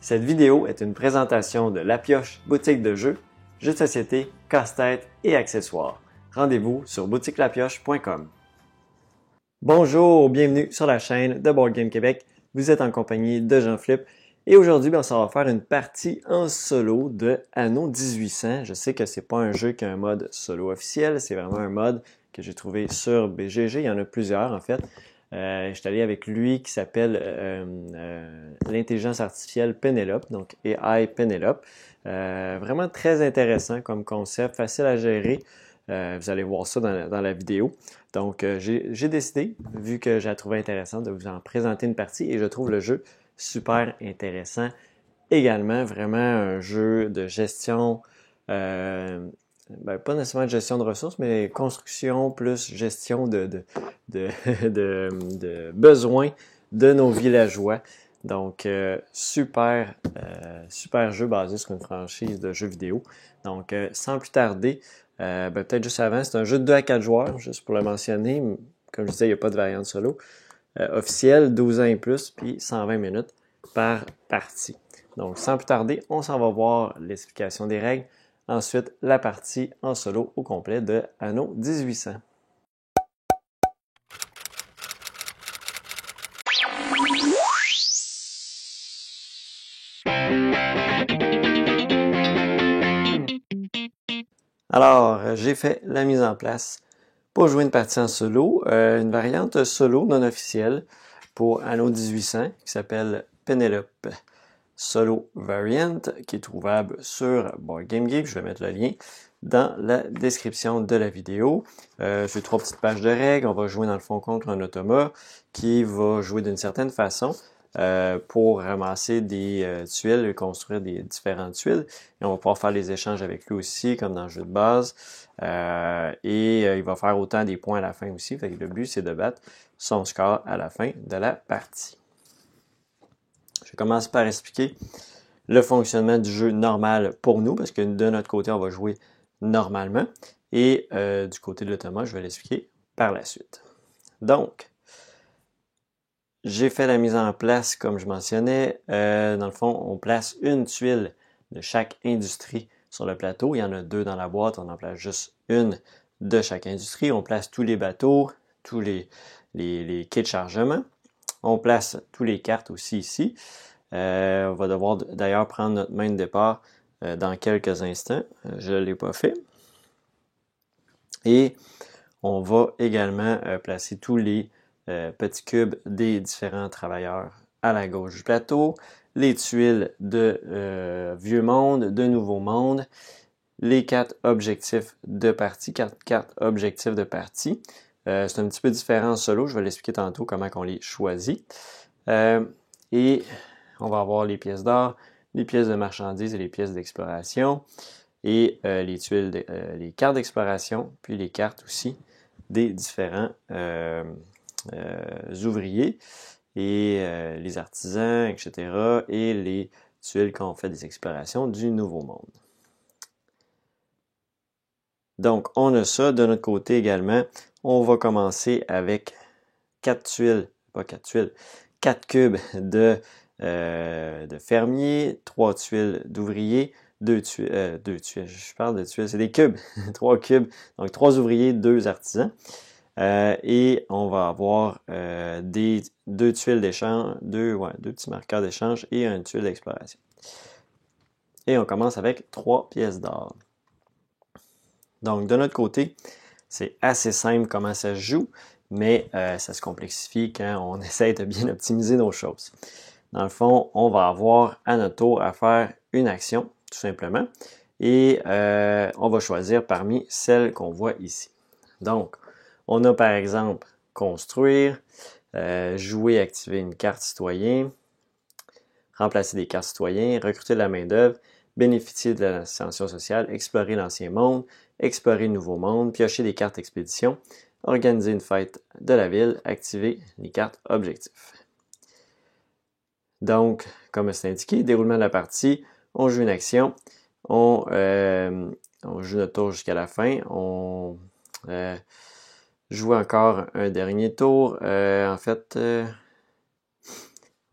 Cette vidéo est une présentation de La Pioche boutique de jeux, jeux de société, casse-tête et accessoires. Rendez-vous sur boutiquelapioche.com. Bonjour, bienvenue sur la chaîne de Board Game Québec. Vous êtes en compagnie de Jean-Philippe et aujourd'hui, ça va faire une partie en solo de Anno 1800. Je sais que c'est pas un jeu qui a un mode solo officiel, c'est vraiment un mode que j'ai trouvé sur BGG. Il y en a plusieurs en fait. Je suis allé avec lui qui s'appelle l'intelligence artificielle Penelope, donc AI Penelope. Vraiment très intéressant comme concept, facile à gérer. Vous allez voir ça dans la vidéo. Donc, j'ai décidé, vu que je la trouvais intéressante, de vous en présenter une partie et je trouve le jeu super intéressant. Également, vraiment un jeu de gestion, pas nécessairement de gestion de ressources, mais construction plus gestion de besoins de nos villageois. Donc, super jeu basé sur une franchise de jeux vidéo. Donc, sans plus tarder, peut-être juste avant, c'est un jeu de 2 à 4 joueurs, juste pour le mentionner. Comme je disais, il n'y a pas de variante solo. Officiel, 12 ans et plus, puis 120 minutes par partie. Donc, sans plus tarder, on s'en va voir l'explication des règles. Ensuite, la partie en solo au complet de Anno 1800. Alors, j'ai fait la mise en place pour jouer une partie en solo, une variante solo non officielle pour Anno 1800 qui s'appelle Penelope Solo Variant, qui est trouvable sur Board Game Geek. Je vais mettre le lien dans la description de la vidéo. J'ai 3 petites pages de règles. On va jouer dans le fond contre un automa qui va jouer d'une certaine façon pour ramasser des tuiles et construire des différentes tuiles. Et on va pouvoir faire les échanges avec lui aussi, comme dans le jeu de base. Il va faire autant des points à la fin aussi. Fait que le but, c'est de battre son score à la fin de la partie. Je commence par expliquer le fonctionnement du jeu normal pour nous, parce que de notre côté, on va jouer normalement. Et du côté de l'automa, je vais l'expliquer par la suite. Donc, j'ai fait la mise en place, comme je mentionnais. Dans le fond, on place une tuile de chaque industrie sur le plateau. Il y en a 2 dans la boîte, on en place juste une de chaque industrie. On place tous les bateaux, tous les quais de chargement. On place tous les cartes aussi ici. On va devoir d'ailleurs prendre notre main de départ dans quelques instants. Je ne l'ai pas fait. Et on va également placer tous les petits cubes des différents travailleurs à la gauche du plateau, les tuiles de Vieux Monde, de Nouveau Monde, les 4 objectifs de partie, 4 cartes objectifs de partie. C'est un petit peu différent en solo, je vais l'expliquer tantôt comment on les choisit. Et on va avoir les pièces d'or, les pièces de marchandises et les pièces d'exploration. Et les tuiles, les cartes d'exploration, puis les cartes aussi des différents ouvriers et les artisans, etc. Et les tuiles quand on fait des explorations du Nouveau Monde. Donc, on a ça. De notre côté également, on va commencer avec 4 cubes de fermiers, 3 tuiles d'ouvriers, 2 tuiles, je parle de tuiles, c'est des cubes, 3 cubes, donc 3 ouvriers, 2 artisans. Et on va avoir 2 tuiles d'échange, 2 petits marqueurs d'échange et une tuile d'exploration. Et on commence avec 3 pièces d'or. Donc, de notre côté, c'est assez simple comment ça se joue, mais ça se complexifie quand on essaie de bien optimiser nos choses. Dans le fond, on va avoir à notre tour à faire une action, tout simplement, et on va choisir parmi celles qu'on voit ici. Donc, on a par exemple construire, jouer et activer une carte citoyen, remplacer des cartes citoyens, recruter de la main-d'œuvre, bénéficier de l'ascension sociale, explorer l'ancien monde, explorer le nouveau monde, piocher des cartes expédition, organiser une fête de la ville, activer les cartes objectifs. Donc, comme c'est indiqué, déroulement de la partie, on joue une action, on joue notre tour jusqu'à la fin, on joue encore un dernier tour. Ouais,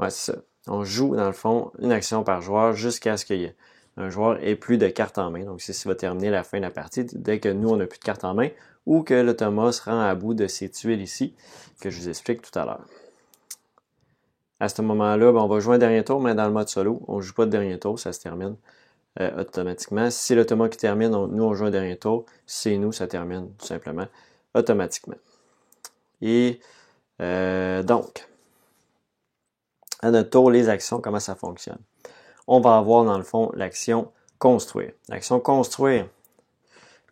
c'est ça. On joue, dans le fond, une action par joueur jusqu'à ce qu'il y ait un joueur ait plus de cartes en main. Donc, c'est ce qui va terminer la fin de la partie, dès que nous, on n'a plus de cartes en main, ou que l'automa se rend à bout de ces tuiles ici, que je vous explique tout à l'heure. À ce moment-là, on va jouer un dernier tour, mais dans le mode solo, on ne joue pas de dernier tour, ça se termine automatiquement. Si c'est l'automa qui termine, nous, on joue un dernier tour. Si c'est nous, ça termine tout simplement automatiquement. Et donc, à notre tour, les actions, comment ça fonctionne? On va avoir, dans le fond, l'action construire. L'action construire,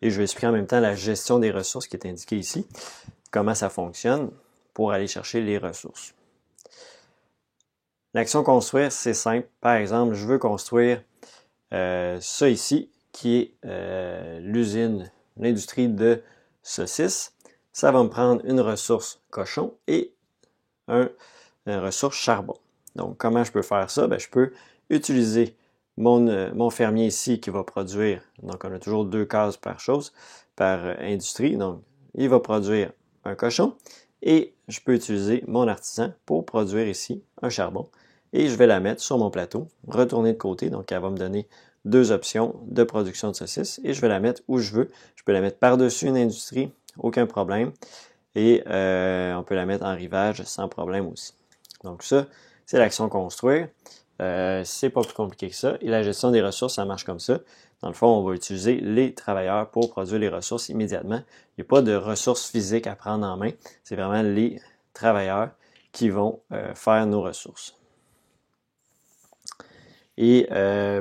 et je vais expliquer en même temps la gestion des ressources qui est indiquée ici, comment ça fonctionne pour aller chercher les ressources. L'action construire, c'est simple. Par exemple, je veux construire ça ici, qui est l'usine, l'industrie de saucisses. Ça va me prendre une ressource cochon et une ressource charbon. Donc, comment je peux faire ça? Je peux utiliser mon fermier ici qui va produire, donc on a toujours 2 cases par chose, par industrie, donc il va produire un cochon et je peux utiliser mon artisan pour produire ici un charbon et je vais la mettre sur mon plateau, retourner de côté, donc elle va me donner 2 options de production de saucisses et je vais la mettre où je veux. Je peux la mettre par-dessus une industrie, aucun problème, et on peut la mettre en rivage sans problème aussi. Donc ça, c'est l'action construire. C'est pas plus compliqué que ça. Et la gestion des ressources, ça marche comme ça. Dans le fond, on va utiliser les travailleurs pour produire les ressources immédiatement. Il n'y a pas de ressources physiques à prendre en main. C'est vraiment les travailleurs qui vont faire nos ressources. Et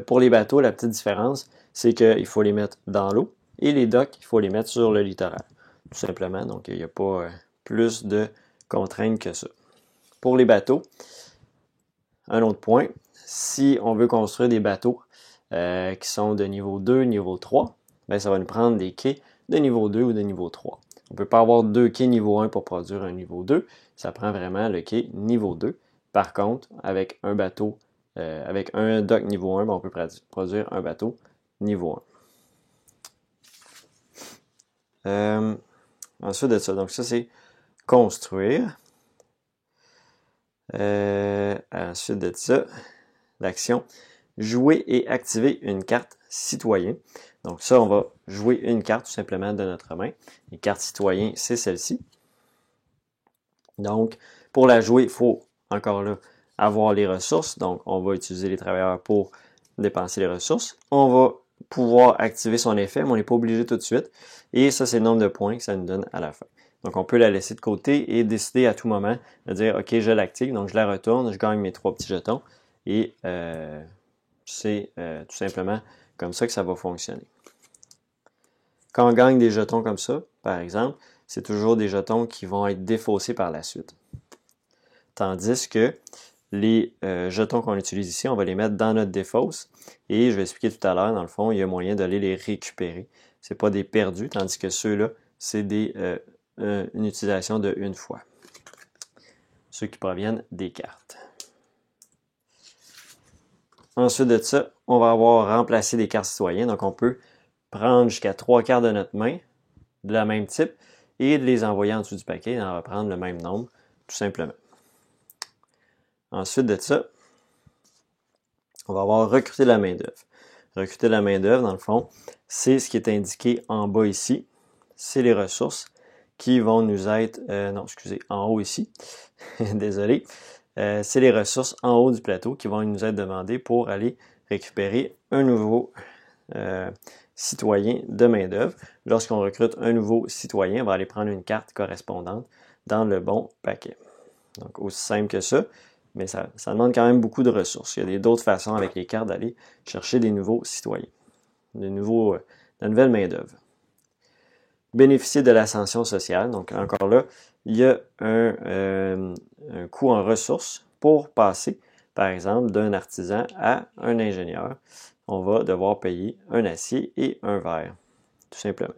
pour les bateaux, la petite différence, c'est qu'il faut les mettre dans l'eau et les docks, il faut les mettre sur le littoral. Tout simplement. Donc, il n'y a pas plus de contraintes que ça. Pour les bateaux, un autre point, si on veut construire des bateaux qui sont de niveau 2, niveau 3, ça va nous prendre des quais de niveau 2 ou de niveau 3. On ne peut pas avoir 2 quais niveau 1 pour produire un niveau 2. Ça prend vraiment le quai niveau 2. Par contre, avec un bateau, avec un dock niveau 1, on peut produire un bateau niveau 1. Ensuite de ça, donc ça c'est construire. Ensuite de ça, l'action jouer et activer une carte citoyen. Donc ça, on va jouer une carte tout simplement de notre main. Les cartes citoyens, c'est celle-ci. Donc, pour la jouer, il faut encore là avoir les ressources. Donc, on va utiliser les travailleurs pour dépenser les ressources. On va pouvoir activer son effet, mais on n'est pas obligé tout de suite. Et ça, c'est le nombre de points que ça nous donne à la fin. Donc, on peut la laisser de côté et décider à tout moment de dire, OK, je l'active, donc je la retourne, je gagne mes 3 petits jetons. Et c'est tout simplement comme ça que ça va fonctionner. Quand on gagne des jetons comme ça, par exemple, c'est toujours des jetons qui vont être défaussés par la suite. Tandis que les jetons qu'on utilise ici, on va les mettre dans notre défausse. Et je vais expliquer tout à l'heure, dans le fond, il y a moyen d'aller les récupérer. Ce n'est pas des perdus, tandis que ceux-là, c'est une utilisation de une fois. Ceux qui proviennent des cartes. Ensuite de ça, on va avoir remplacé des cartes citoyennes. Donc, on peut prendre jusqu'à 3 cartes de notre main, de la même type, et de les envoyer en dessous du paquet et en reprendre le même nombre, tout simplement. Ensuite de ça, on va avoir recruté la main-d'œuvre. Recruter la main-d'œuvre, dans le fond, c'est ce qui est indiqué en bas ici. C'est les ressources qui vont nous être... en haut ici. Désolé. C'est les ressources en haut du plateau qui vont nous être demandées pour aller récupérer un nouveau citoyen de main-d'œuvre. Lorsqu'on recrute un nouveau citoyen, on va aller prendre une carte correspondante dans le bon paquet. Donc, aussi simple que ça, mais ça demande quand même beaucoup de ressources. Il y a d'autres façons avec les cartes d'aller chercher des nouveaux citoyens, de la nouvelle main-d'œuvre. Bénéficier de l'ascension sociale. Donc, encore là, il y a un coût en ressources pour passer, par exemple, d'un artisan à un ingénieur. On va devoir payer un acier et un verre, tout simplement.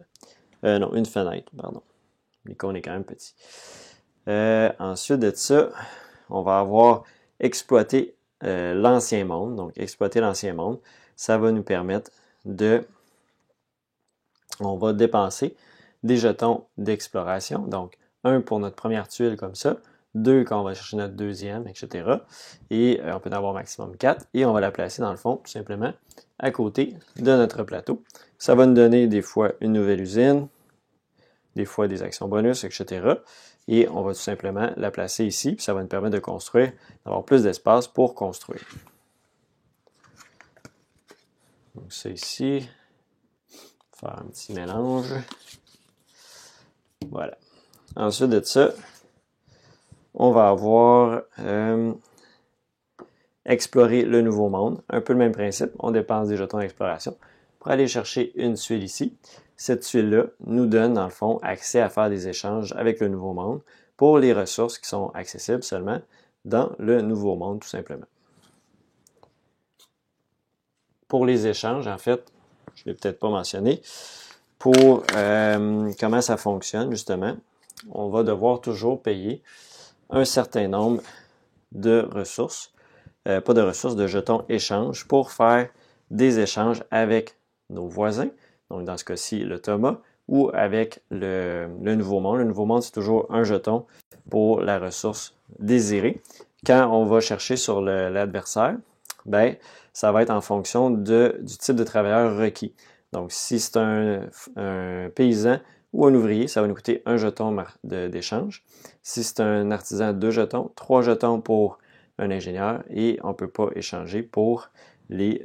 Non, une fenêtre, pardon. L'icône est quand même petit. Ensuite de ça, on va avoir exploité l'ancien monde. Donc, exploiter l'ancien monde, ça va nous permettre on va dépenser des jetons d'exploration. Donc, un pour notre première tuile comme ça, 2 quand on va chercher notre deuxième, etc. Et on peut en avoir maximum 4. Et on va la placer dans le fond, tout simplement, à côté de notre plateau. Ça va nous donner des fois une nouvelle usine, des fois des actions bonus, etc. Et on va tout simplement la placer ici, puis ça va nous permettre de construire, d'avoir plus d'espace pour construire. Donc ça ici, faire un petit mélange. Voilà. Ensuite de ça, on va avoir explorer le nouveau monde. Un peu le même principe, on dépense des jetons d'exploration pour aller chercher une tuile ici. Cette tuile-là nous donne, dans le fond, accès à faire des échanges avec le nouveau monde pour les ressources qui sont accessibles seulement dans le nouveau monde, tout simplement. Pour les échanges, en fait, je ne l'ai peut-être pas mentionné, pour comment ça fonctionne, justement, on va devoir toujours payer un certain nombre de ressources, pas de ressources, de jetons échanges pour faire des échanges avec nos voisins, donc dans ce cas-ci, le Thomas, ou avec le nouveau monde. Le nouveau monde, c'est toujours un jeton pour la ressource désirée. Quand on va chercher sur l'adversaire, ben, ça va être en fonction du type de travailleur requis. Donc, si c'est un paysan ou un ouvrier, ça va nous coûter un jeton d'échange. Si c'est un artisan, 2 jetons, 3 jetons pour un ingénieur et on ne peut pas échanger pour les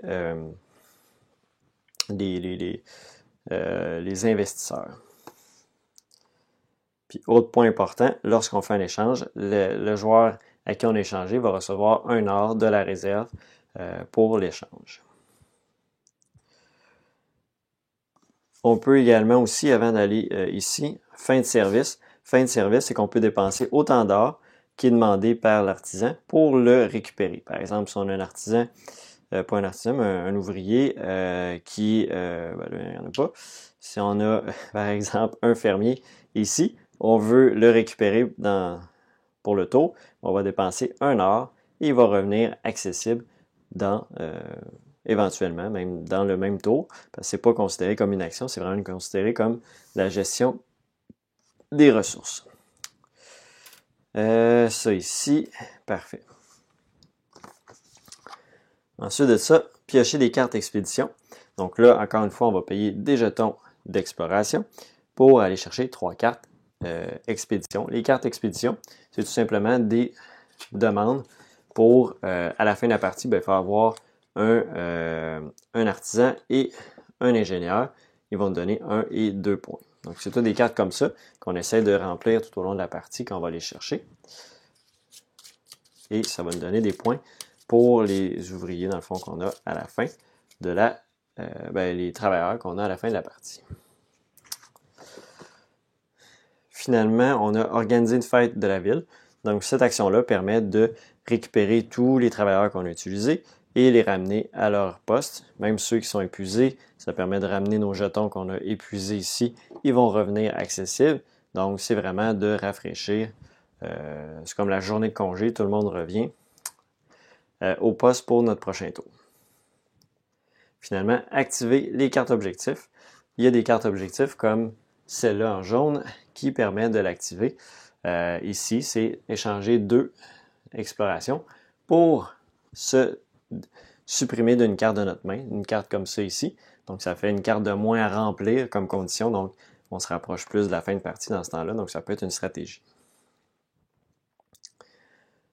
investisseurs. Puis, autre point important, lorsqu'on fait un échange, le joueur à qui on a échangé va recevoir 1 or de la réserve pour l'échange. On peut également aussi, avant d'aller ici, fin de service. Fin de service, c'est qu'on peut dépenser autant d'or qui est demandé par l'artisan pour le récupérer. Par exemple, si on a un artisan, pas un artisan, mais un ouvrier qui, ben là, il n'y en a pas. Si on a, par exemple, un fermier ici, on veut le récupérer pour le taux, on va dépenser 1 or et il va revenir accessible dans, éventuellement, même dans le même tour, parce que ce n'est pas considéré comme une action, c'est vraiment considéré comme la gestion des ressources. Ça ici, parfait. Ensuite de ça, piocher des cartes expédition. Donc là, encore une fois, on va payer des jetons d'exploration pour aller chercher 3 cartes expédition. Les cartes expédition, c'est tout simplement des demandes pour, à la fin de la partie, ben, il faut avoir un artisan et un ingénieur. Ils vont nous donner 1 et 2 points. Donc, c'est toutes des cartes comme ça qu'on essaie de remplir tout au long de la partie quand on va les chercher. Et ça va nous donner des points pour les ouvriers, dans le fond, qu'on a à la fin de les travailleurs qu'on a à la fin de la partie. Finalement, on a organisé une fête de la ville. Donc, cette action-là permet de récupérer tous les travailleurs qu'on a utilisés et les ramener à leur poste. Même ceux qui sont épuisés, ça permet de ramener nos jetons qu'on a épuisés ici. Ils vont revenir accessibles. Donc, c'est vraiment de rafraîchir. C'est comme la journée de congé, tout le monde revient au poste pour notre prochain tour. Finalement, activer les cartes objectifs. Il y a des cartes objectifs comme celle-là en jaune qui permet de l'activer. Ici, c'est échanger 2 explorations pour se supprimer d'une carte de notre main, une carte comme ça ici. Donc, ça fait une carte de moins à remplir comme condition. Donc, on se rapproche plus de la fin de partie dans ce temps-là. Donc, ça peut être une stratégie.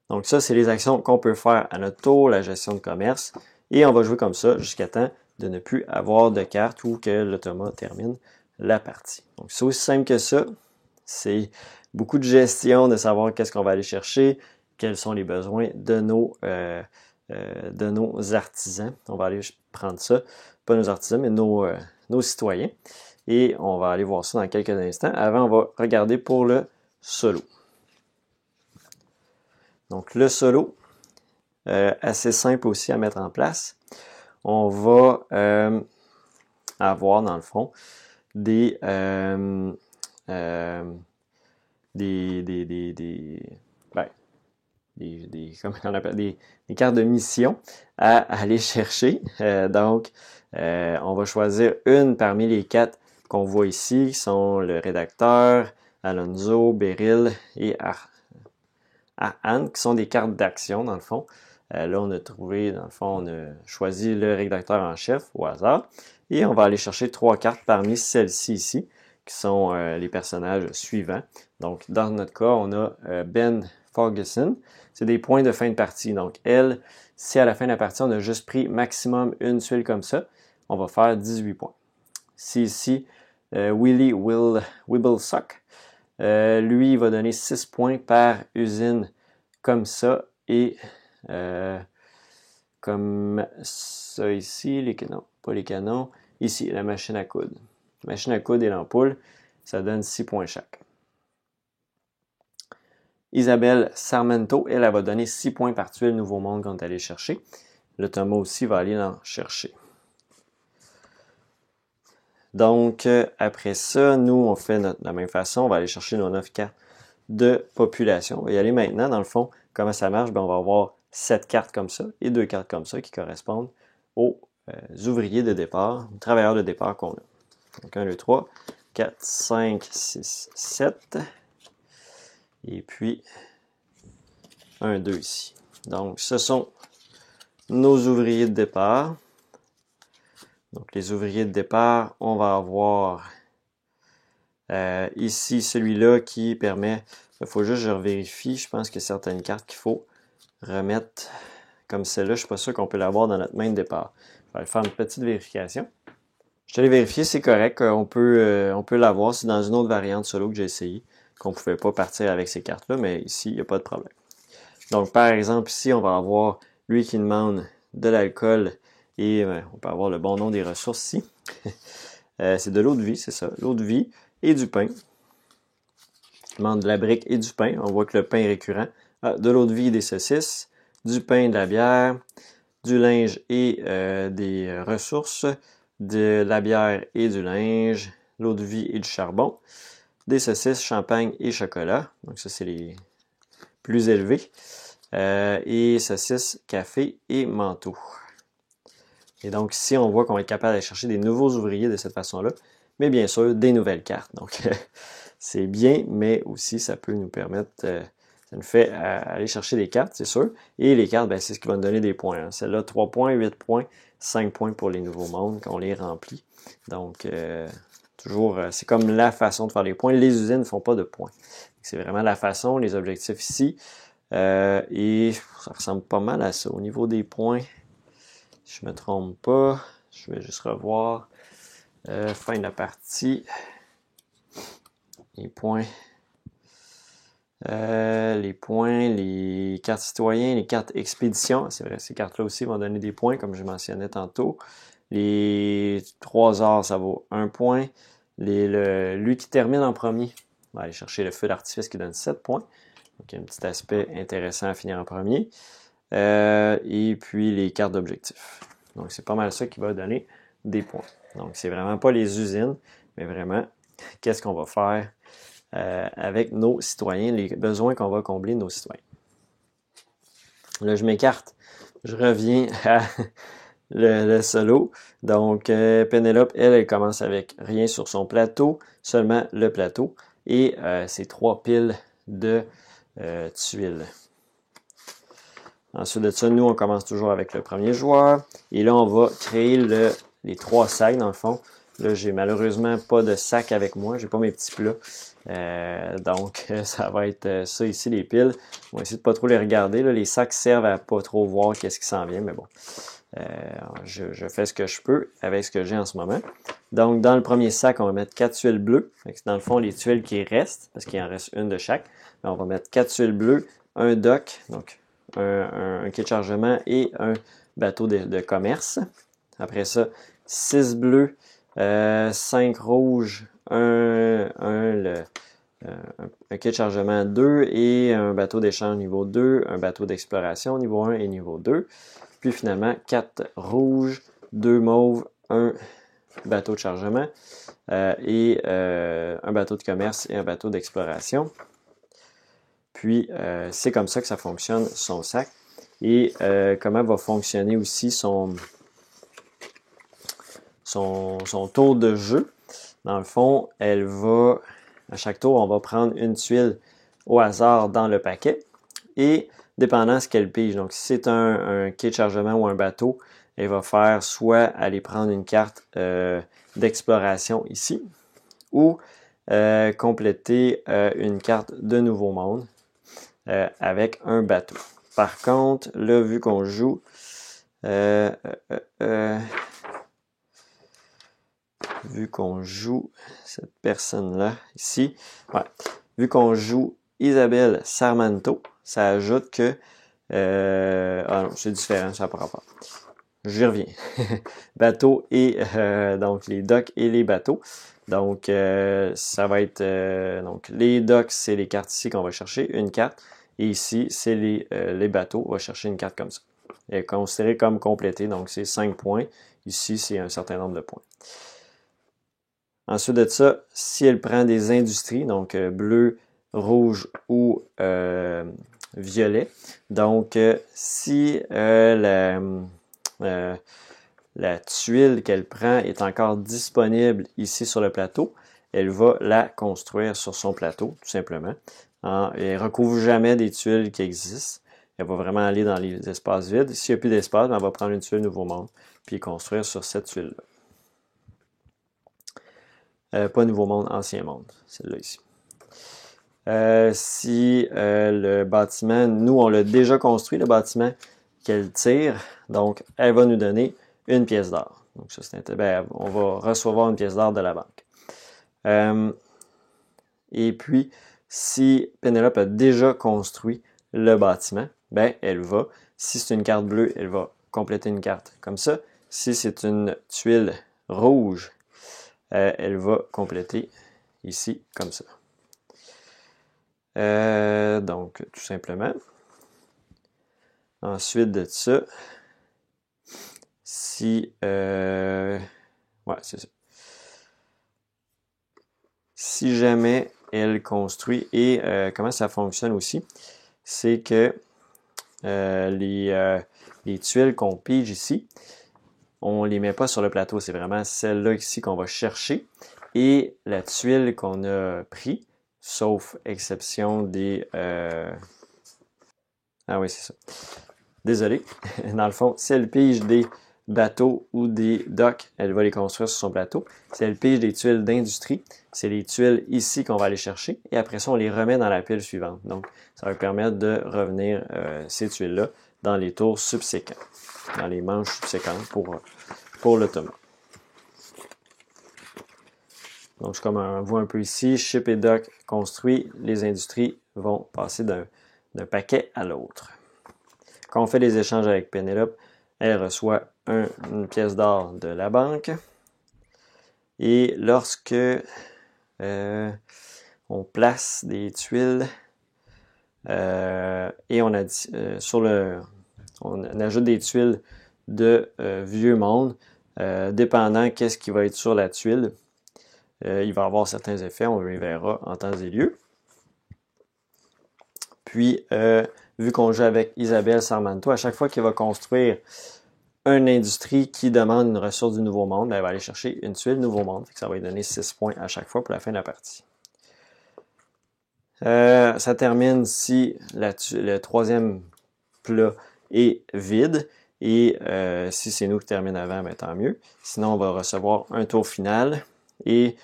Donc, ça, c'est les actions qu'on peut faire à notre tour, la gestion de commerce. Et on va jouer comme ça jusqu'à temps de ne plus avoir de cartes ou que l'automat termine la partie. Donc, c'est aussi simple que ça. C'est beaucoup de gestion, de savoir qu'est-ce qu'on va aller chercher, quels sont les besoins de nos artisans. On va aller prendre ça, pas nos artisans, mais nos citoyens. Et on va aller voir ça dans quelques instants. Avant, on va regarder pour le solo. Donc, le solo, assez simple aussi à mettre en place. On va avoir, dans le fond, des cartes de mission à aller chercher. Donc, on va choisir une parmi les 4 qu'on voit ici, qui sont le rédacteur, Alonso, Beryl et à Anne, qui sont des cartes d'action, dans le fond. Là, on a trouvé, dans le fond, on a choisi le rédacteur en chef au hasard. Et on va aller chercher 3 cartes parmi celles-ci ici, qui sont les personnages suivants. Donc, dans notre cas, on a Ben Ferguson. C'est des points de fin de partie. Donc, elle, si à la fin de la partie, on a juste pris maximum une tuile comme ça, on va faire 18 points. Si ici, Willie Wibblesock, lui, il va donner 6 points par usine comme ça et comme ça ici, les canons, pas les canons, ici, la machine à coudre. La machine à coudre et l'ampoule, ça donne 6 points chaque. Isabelle Sarmento, elle va donner 6 points par tuile Nouveau Monde qu'on est allé chercher. Le Thomas aussi va aller en chercher. Donc, après ça, nous, on fait de la même façon. On va aller chercher nos 9 cartes de population. On va y aller maintenant. Dans le fond, comment ça marche? Bien, on va avoir 7 cartes comme ça et 2 cartes comme ça qui correspondent aux ouvriers de départ, aux travailleurs de départ qu'on a. Donc, 1, 2, 3, 4, 5, 6, 7. Et puis, 1, 2 ici. Donc, ce sont nos ouvriers de départ. Donc, les ouvriers de départ, on va avoir ici celui-là qui permet, il faut juste que je revérifie, je pense qu'il y a certaines cartes qu'il faut remettre comme celle-là. Je ne suis pas sûr qu'on peut l'avoir dans notre main de départ. Je vais aller faire une petite vérification. Je suis allé vérifier, c'est correct, on peut l'avoir. C'est dans une autre variante solo que j'ai essayé, qu'on ne pouvait pas partir avec ces cartes-là, mais ici, il n'y a pas de problème. Donc, par exemple, ici, on va avoir lui qui demande de l'alcool et on peut avoir le bon nom des ressources ici. C'est de l'eau de vie, c'est ça, l'eau de vie et du pain. Il demande de la brique et du pain. On voit que le pain est récurrent. De l'eau de vie et des saucisses, du pain, de la bière, du linge et des ressources, de la bière et du linge, l'eau de vie et du charbon, des saucisses, champagne et chocolat. Donc ça, c'est les plus élevés. Et saucisses, café et manteau. Et donc ici, on voit qu'on va être capable d'aller chercher des nouveaux ouvriers de cette façon-là, mais bien sûr, des nouvelles cartes. Donc, c'est bien, mais aussi, ça peut nous permettre, ça nous fait aller chercher des cartes, c'est sûr. Et les cartes, ben, c'est ce qui va nous donner des points. Hein. Celle-là, 3 points, 8 points, 5 points pour les nouveaux mondes quand on les remplit. Donc, toujours, c'est comme la façon de faire les points. Les usines ne font pas de points. C'est vraiment la façon, les objectifs ici. Et ça ressemble pas mal à ça. Au niveau des points, si je me trompe pas, je vais juste revoir. Fin de la partie. Les points. Les cartes citoyens, les cartes expédition. C'est vrai, ces cartes-là aussi vont donner des points, comme je mentionnais tantôt. Les 3 heures, ça vaut 1 point. Lui qui termine en premier, on va aller chercher le feu d'artifice qui donne 7 points. Donc, il y a un petit aspect intéressant à finir en premier. Et puis, les cartes d'objectifs. Donc, c'est pas mal ça qui va donner des points. Donc, c'est vraiment pas les usines, mais vraiment, qu'est-ce qu'on va faire avec nos citoyens, les besoins qu'on va combler de nos citoyens. Là, je m'écarte. Je reviens à le solo. Donc, Pénélope, elle commence avec rien sur son plateau, seulement le plateau. Et ses 3 piles de tuiles. Ensuite de ça, nous, on commence toujours avec le premier joueur. Et là, on va créer les 3 sacs, dans le fond. Là, j'ai malheureusement pas de sac avec moi. J'ai pas mes petits plats. Donc, ça va être ça ici, les piles. On va essayer de pas trop les regarder. Là. Les sacs servent à pas trop voir qu'est-ce qui s'en vient, mais bon. Je fais ce que je peux avec ce que j'ai en ce moment. Donc, dans le premier sac, on va mettre 4 tuiles bleues. Dans le fond, les tuiles qui restent, parce qu'il en reste une de chaque. On va mettre 4 tuiles bleues, un dock, donc un quai de chargement et un bateau de commerce. Après ça, 6 bleus, 5 rouges, un quai de chargement 2 et un bateau d'échange niveau 2, un bateau d'exploration niveau 1 et niveau 2. Puis finalement, 4 rouges, 2 mauves, un bateau de chargement et un bateau de commerce et un bateau d'exploration. Puis, c'est comme ça que ça fonctionne, son sac. Et comment va fonctionner aussi son tour de jeu. Dans le fond, à chaque tour, on va prendre une tuile au hasard dans le paquet. et dépendant de ce qu'elle pige. Donc, si c'est un quai de chargement ou un bateau, elle va faire soit aller prendre une carte d'exploration ici, ou compléter une carte de Nouveau Monde avec un bateau. Par contre, là, vu qu'on joue cette personne-là ici, ouais, vu qu'on joue Isabelle Sarmanto, ça ajoute que ah non, c'est différent, ça n'a pas rapport. J'y reviens. Bateau et donc les docks et les bateaux. Donc ça va être donc les docks, c'est les cartes ici qu'on va chercher, une carte. Et ici, c'est les bateaux. On va chercher une carte comme ça. Elle est considérée comme complétée, donc c'est 5 points. Ici, c'est un certain nombre de points. Ensuite de ça, si elle prend des industries, donc bleu, rouge ou violet, donc si la tuile qu'elle prend est encore disponible ici sur le plateau, elle va la construire sur son plateau, tout simplement. Elle ne recouvre jamais des tuiles qui existent. Elle va vraiment aller dans les espaces vides. S'il n'y a plus d'espace, elle va prendre une tuile Nouveau Monde puis construire sur cette tuile-là. Pas Nouveau Monde, Ancien Monde, celle-là ici. Si le bâtiment, nous on l'a déjà construit, le bâtiment qu'elle tire, donc elle va nous donner une pièce d'or. Donc ça c'est on va recevoir une pièce d'or de la banque. Et puis, si Pénélope a déjà construit le bâtiment, ben elle va, si c'est une carte bleue, elle va compléter une carte comme ça. Si c'est une tuile rouge, elle va compléter ici comme ça. Donc, tout simplement. Ensuite de ça, si... ouais, c'est ça. Si jamais elle construit, et comment ça fonctionne aussi, c'est que les tuiles qu'on pige ici, on les met pas sur le plateau. C'est vraiment celle-là ici qu'on va chercher. Et la tuile qu'on a pris, sauf exception des... Ah oui, c'est ça. Désolé. Dans le fond, si elle pige des bateaux ou des docks, elle va les construire sur son plateau. Si elle pige des tuiles d'industrie, c'est les tuiles ici qu'on va aller chercher. Et après ça, on les remet dans la pile suivante. Donc, ça va permettre de revenir ces tuiles-là dans les tours subséquents, dans les manches subséquentes pour l'automa. Donc, comme on voit un peu ici, ship et dock construits, les industries vont passer d'un paquet à l'autre. Quand on fait des échanges avec Pénélope, elle reçoit une pièce d'or de la banque. Et lorsque on place des tuiles et on ajoute des tuiles de vieux monde, dépendant qu'est-ce qui va être sur la tuile, il va y avoir certains effets, on les verra en temps et lieu. Puis, vu qu'on joue avec Isabelle Sarmanto, à chaque fois qu'il va construire une industrie qui demande une ressource du Nouveau Monde, ben, elle va aller chercher une tuile Nouveau Monde. Ça va lui donner 6 points à chaque fois pour la fin de la partie. Ça termine si le troisième plat est vide. Et si c'est nous qui termine avant, ben, tant mieux. Sinon, on va recevoir un tour final. Et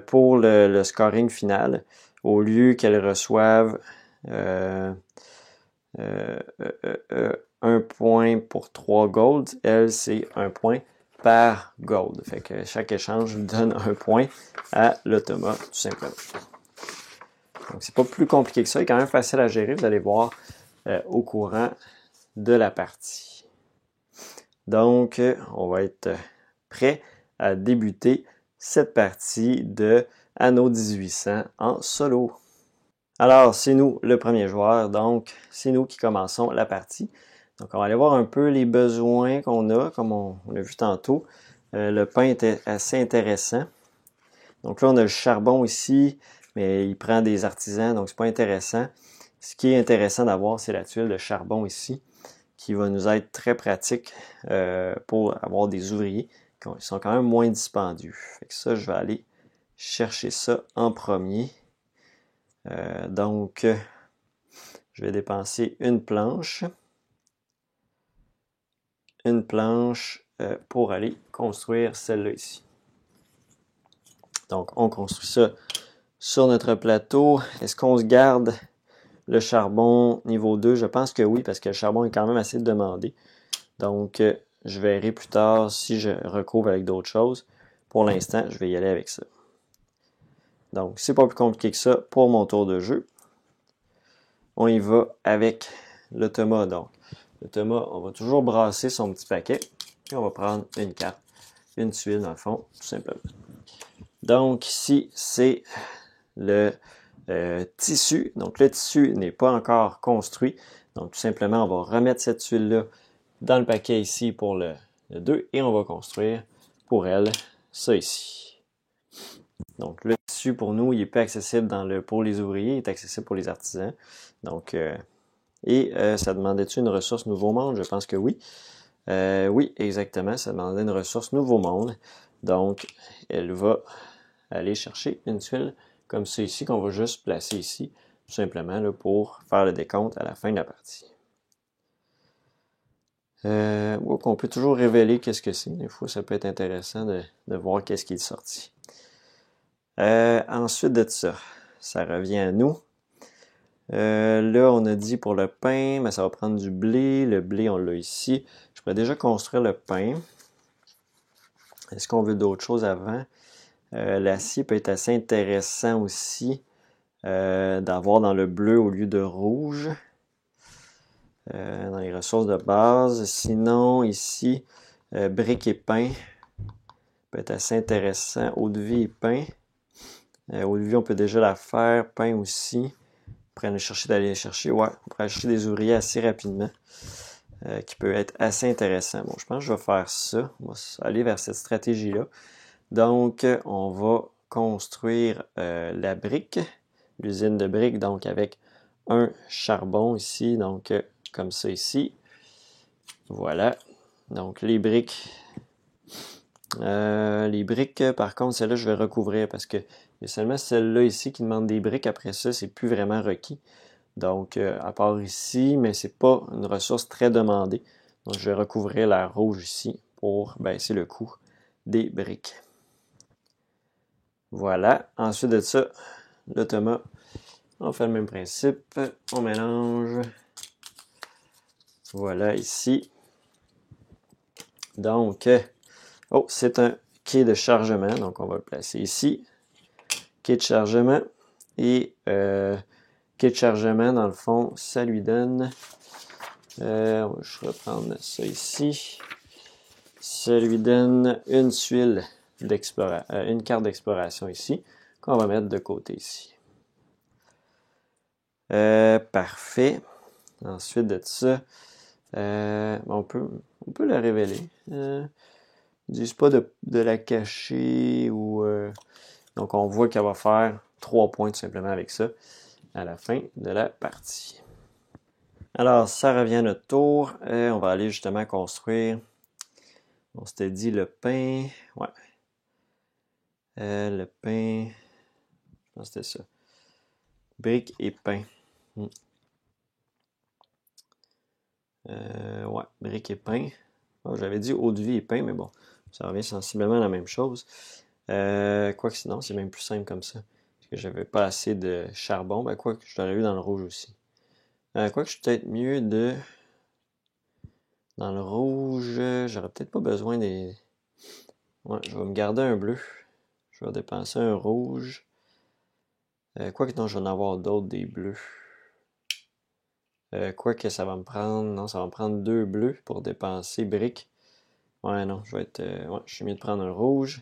pour le scoring final, au lieu qu'elle reçoive 1 point pour 3 gold, elle, c'est 1 point par gold. Fait que chaque échange donne 1 point à l'automa, tout simplement. Donc, c'est pas plus compliqué que ça. Il est quand même facile à gérer. Vous allez voir au courant de la partie. Donc, on va être prêt à débuter cette partie de Anno 1800 en solo. Alors, c'est nous le premier joueur, donc c'est nous qui commençons la partie. Donc, on va aller voir un peu les besoins qu'on a, comme on a vu tantôt. Le pain était assez intéressant. Donc là, on a le charbon ici, mais il prend des artisans, donc c'est pas intéressant. Ce qui est intéressant d'avoir, c'est la tuile de charbon ici, qui va nous être très pratique pour avoir des ouvriers qui sont quand même moins dispendieux. Fait que ça, je vais aller chercher ça en premier. Donc, je vais dépenser une planche. Une planche pour aller construire celle-là ici. Donc, on construit ça sur notre plateau. Est-ce qu'on se garde le charbon niveau 2? Je pense que oui, parce que le charbon est quand même assez demandé. Donc, je verrai plus tard si je recouvre avec d'autres choses. Pour l'instant, je vais y aller avec ça. Donc, c'est pas plus compliqué que ça pour mon tour de jeu. On y va avec l'automa. Donc, l'automa, on va toujours brasser son petit paquet. Et on va prendre une carte, une tuile dans le fond, tout simplement. Donc, ici, c'est le tissu. Donc, le tissu n'est pas encore construit. Donc, tout simplement, on va remettre cette tuile-là dans le paquet ici pour le 2 et on va construire pour elle ça ici. Donc, le tissu pour nous, il n'est pas accessible pour les ouvriers, il est accessible pour les artisans. Donc, ça demandait-tu une ressource Nouveau Monde? Je pense que oui. Oui, exactement, ça demandait une ressource Nouveau Monde. Donc, elle va aller chercher une tuile comme ça ici, qu'on va juste placer ici, tout simplement là, pour faire le décompte à la fin de la partie. On peut toujours révéler qu'est-ce que c'est. Des fois, ça peut être intéressant de voir qu'est-ce qui est sorti. Ensuite de ça revient à nous. Là, on a dit pour le pain, mais ça va prendre du blé. Le blé, on l'a ici. Je pourrais déjà construire le pain. Est-ce qu'on veut d'autres choses avant? L'acier peut être assez intéressant aussi d'avoir dans le bleu au lieu de rouge. Dans les ressources de base. Sinon, ici, briques et pain peut être assez intéressant. Eau de vie et pain. Eau de vie, on peut déjà la faire. Pain aussi. On pourrait aller chercher. Ouais, on pourrait acheter des ouvriers assez rapidement. Qui peut être assez intéressant. Bon, je pense que je vais faire ça. On va aller vers cette stratégie-là. Donc, on va construire la brique, l'usine de briques, donc avec un charbon ici, donc comme ça ici. Voilà. Donc, les briques, par contre, celle-là, je vais recouvrir parce que il y a seulement celle-là ici qui demande des briques. Après ça, c'est plus vraiment requis. Donc, à part ici, mais c'est pas une ressource très demandée. Donc, je vais recouvrir la rouge ici pour baisser le coût des briques. Voilà. Ensuite de ça, l'automa, on fait le même principe. On mélange. Voilà, ici. Donc, c'est un quai de chargement. Donc, on va le placer ici. Quai de chargement. Et quai de chargement, dans le fond, ça lui donne... je vais reprendre ça ici. Ça lui donne une tuile d'exploration, une carte d'exploration ici, qu'on va mettre de côté ici. Parfait. Ensuite de ça, on peut la révéler. Ils disent pas de la cacher ou... donc on voit qu'elle va faire 3 points tout simplement avec ça à la fin de la partie. Alors, ça revient à notre tour. On va aller justement construire... On s'était dit le pain. Ouais. Le pain. Je pense que c'était ça. Briques et pain. Ouais, briques et pain. Oh, j'avais dit eau de vie et pain, mais bon, ça revient sensiblement à la même chose. Quoique sinon, c'est même plus simple comme ça. Parce que j'avais pas assez de charbon. Ben, quoique je l'aurais eu dans le rouge aussi. Quoique je suis peut-être mieux de... Dans le rouge, j'aurais peut-être pas besoin des... Ouais, je vais me garder un bleu. Je vais dépenser un rouge. Quoique non, je vais en avoir d'autres des bleus. Quoique ça va me prendre... Non, ça va me prendre 2 bleus pour dépenser briques. Ouais, non, je vais être... ouais, je suis mieux de prendre un rouge.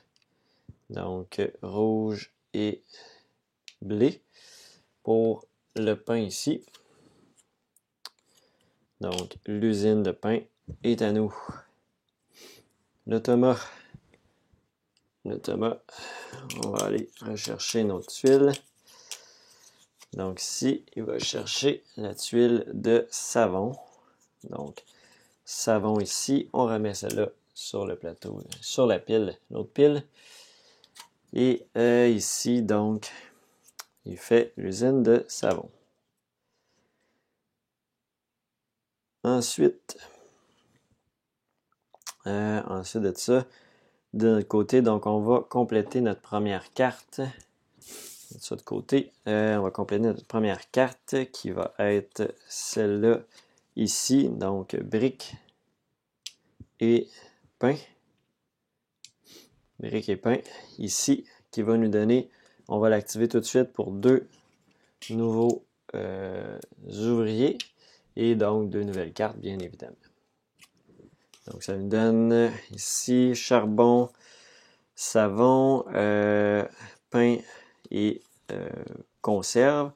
Donc, rouge et blé pour le pain ici. Donc, l'usine de pain est à nous. L'automa, on va aller rechercher notre tuile. Donc ici, il va chercher la tuile de savon. Donc, savon ici, on remet celle-là sur le plateau, sur la pile, l'autre pile. Et ici, donc, il fait l'usine de savon. Ensuite de ça, de notre côté, donc on va compléter notre première carte. Mettre ça de côté. On va compléter notre première carte qui va être celle-là ici. Donc briques et pain. Briques et pain ici qui va nous donner, on va l'activer tout de suite pour 2 nouveaux ouvriers et donc 2 nouvelles cartes bien évidemment. Donc ça nous donne ici charbon, savon, pain et conserve.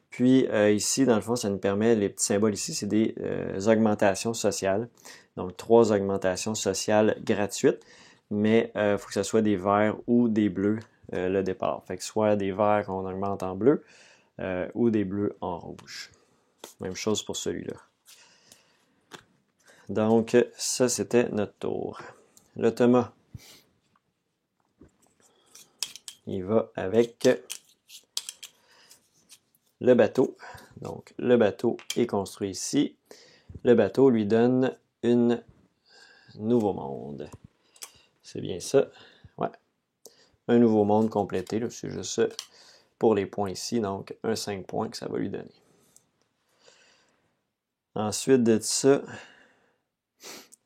Puis ici, dans le fond, ça nous permet, les petits symboles ici, c'est des augmentations sociales. Donc 3 augmentations sociales gratuites, mais il faut que ce soit des verts ou des bleus le départ. Fait que soit des verts qu'on augmente en bleu ou des bleus en rouge. Même chose pour celui-là. Donc, ça, c'était notre tour. Le Thomas, il va avec le bateau. Donc, le bateau est construit ici. Le bateau lui donne un nouveau monde. C'est bien ça. Ouais. Un nouveau monde complété. C'est juste ça pour les points ici. Donc, un 5 points que ça va lui donner. Ensuite de ça,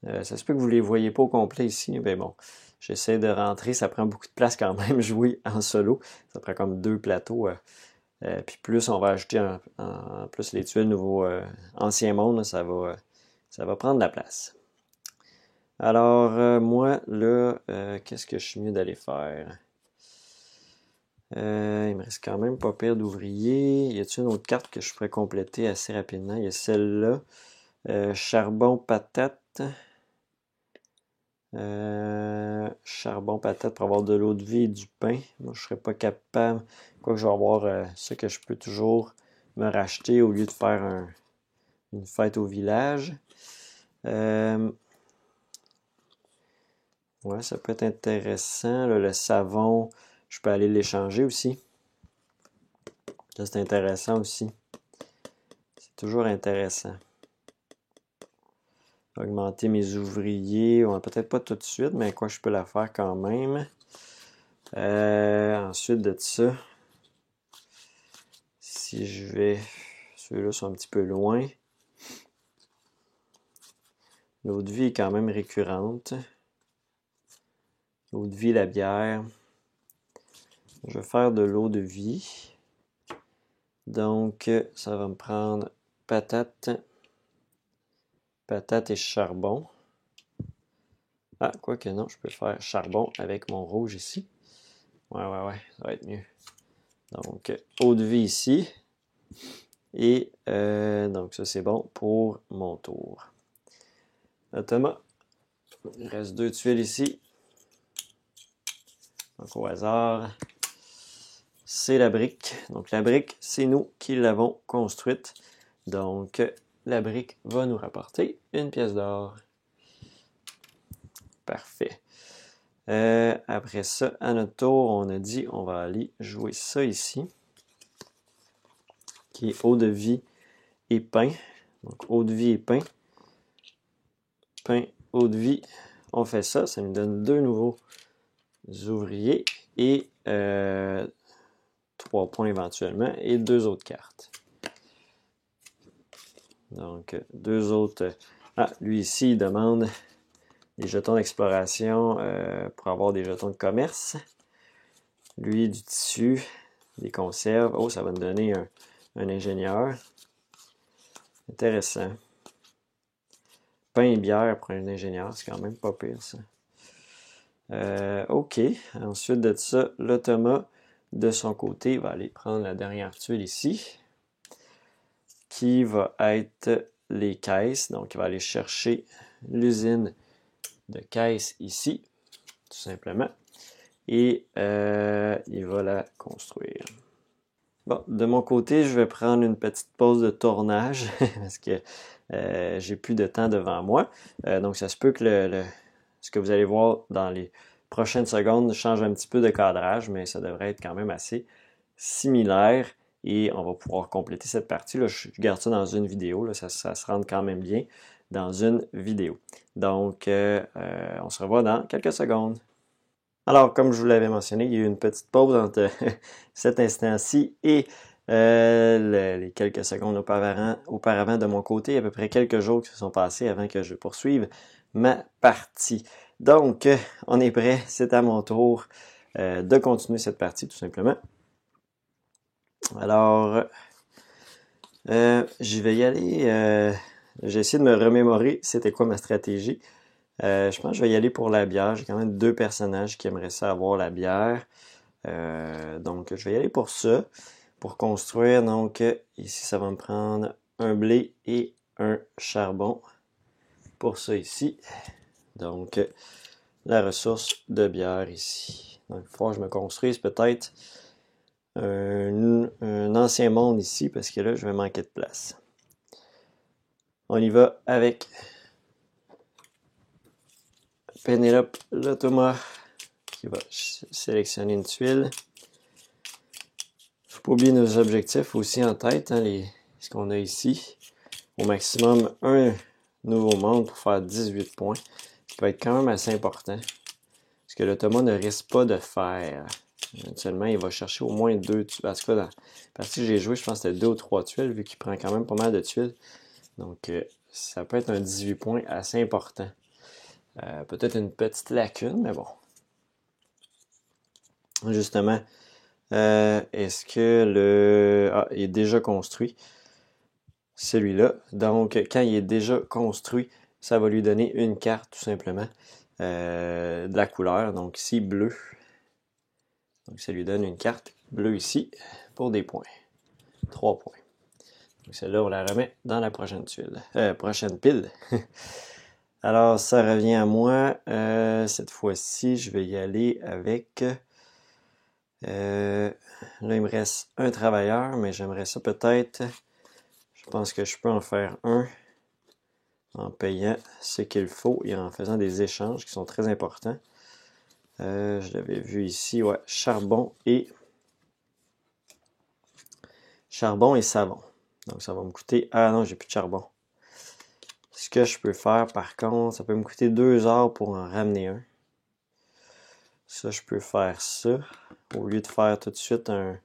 ça se peut que vous ne les voyez pas au complet ici, mais bon, j'essaie de rentrer, ça prend beaucoup de place quand même, jouer en solo, ça prend comme 2 plateaux, puis plus on va ajouter en plus les tuiles nouveau ancien monde, ça va prendre de la place. Alors, moi, là, qu'est-ce que je suis mieux d'aller faire? Il me reste quand même pas pire d'ouvriers. Y a-t-il une autre carte que je pourrais compléter assez rapidement? Il y a celle-là. Charbon, patate. Charbon, patate pour avoir de l'eau de vie et du pain. Moi, je serais pas capable. Quoique je vais avoir ça que je peux toujours me racheter au lieu de faire une fête au village. Ouais, ça peut être intéressant. Là, le savon, je peux aller l'échanger aussi. Ça, c'est intéressant aussi. C'est toujours intéressant. Augmenter mes ouvriers. Ouais, peut-être pas tout de suite, mais quoi, je peux la faire quand même. Ensuite de ça, si je vais... Ceux-là sont un petit peu loin. L'eau de vie est quand même récurrente. L'eau de vie, la bière. Je vais faire de l'eau de vie. Donc, ça va me prendre patate et charbon. Ah, quoique non, je peux faire charbon avec mon rouge ici. Ouais, ça va être mieux. Donc, eau de vie ici. Et donc, ça, c'est bon pour mon tour. Thomas, il reste 2 tuiles ici. Donc, au hasard, c'est la brique. Donc, la brique, c'est nous qui l'avons construite. Donc, la brique va nous rapporter une pièce d'or. Parfait. Après ça, à notre tour, on a dit on va aller jouer ça ici, qui est eau de vie et pain. Donc, eau de vie et pain. Pain, eau de vie. On fait ça, ça nous donne 2 nouveaux ouvriers et 3 points éventuellement et 2 autres cartes. Donc, 2 autres. Ah, lui ici, il demande des jetons d'exploration pour avoir des jetons de commerce. Lui, du tissu, des conserves. Oh, ça va nous donner un ingénieur. Intéressant. Pain et bière pour un ingénieur, c'est quand même pas pire, ça. OK. Ensuite de ça, le Thomas, de son côté, va aller prendre la dernière tuile ici, qui va être les caisses. Donc, il va aller chercher l'usine de caisses ici, tout simplement. Et il va la construire. Bon, de mon côté, je vais prendre une petite pause de tournage parce que j'ai plus de temps devant moi. Donc, ça se peut que ce que vous allez voir dans les prochaines secondes change un petit peu de cadrage, mais ça devrait être quand même assez similaire. et on va pouvoir compléter cette partie. Là, je garde ça dans une vidéo, là, ça se rend quand même bien dans une vidéo. Donc, on se revoit dans quelques secondes. Alors, comme je vous l'avais mentionné, il y a eu une petite pause entre cet instant-ci et les quelques secondes auparavant de mon côté, à peu près quelques jours qui se sont passés avant que je poursuive ma partie. Donc, on est prêt, c'est à mon tour de continuer cette partie tout simplement. Alors, je vais y aller, j'ai essayé de me remémorer c'était quoi ma stratégie. Je pense que je vais y aller pour la bière. J'ai quand même 2 personnages qui aimeraient ça avoir la bière. Donc, je vais y aller pour ça. Pour construire, donc, ici, ça va me prendre un blé et un charbon. Pour ça ici. Donc, la ressource de bière ici. Donc, il faut que je me construise peut-être un ancien monde ici, parce que là, je vais manquer de place. On y va avec Pénélope Le Thomas qui va sélectionner une tuile. Faut pas oublier nos objectifs aussi en tête, hein, ce qu'on a ici. Au maximum, un nouveau monde pour faire 18 points. Ça peut être quand même assez important. Parce que le Thomas ne risque pas de faire. Actuellement, il va chercher au moins 2 tuiles. En tout cas, dans la partie que j'ai joué, je pense que c'était 2 ou 3 tuiles, vu qu'il prend quand même pas mal de tuiles. Donc, ça peut être un 18 points assez important. Peut-être une petite lacune, mais bon. Justement, est-ce que il est déjà construit, celui-là. Donc, quand il est déjà construit, ça va lui donner une carte, tout simplement, de la couleur. Donc, ici, bleu. Donc, ça lui donne une carte bleue ici pour des points. 3 points. Donc, celle-là, on la remet dans la prochaine tuile. Prochaine pile. Alors, ça revient à moi. Cette fois-ci, je vais y aller avec... là, il me reste un travailleur, mais j'aimerais ça peut-être... Je pense que je peux en faire un en payant ce qu'il faut et en faisant des échanges qui sont très importants. Je l'avais vu ici, ouais, charbon et savon. Donc, ça va me coûter... Ah non, j'ai plus de charbon. Ce que je peux faire, par contre, ça peut me coûter 2 heures pour en ramener un. Ça, je peux faire ça. Au lieu de faire tout de suite un...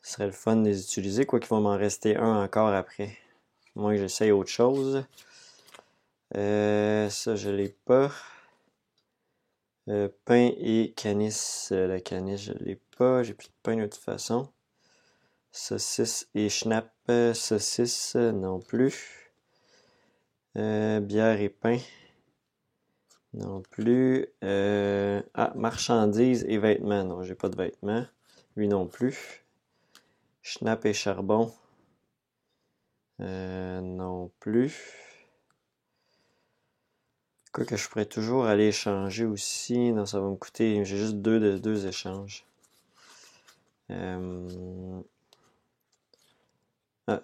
Ce serait le fun de les utiliser, quoi qu'il va m'en rester un encore après. Moi, j'essaye autre chose. Ça, je l'ai pas. Pain et canis. La canis, je l'ai pas. J'ai plus de pain de toute façon. Saucisse et schnapp. Saucisse, non plus. Bière et pain. Non plus. Marchandises et vêtements. Non, j'ai pas de vêtements. Lui non plus. Schnapp et charbon. Non plus. Quoi que je pourrais toujours aller échanger aussi. Non, ça va me coûter. J'ai juste deux échanges.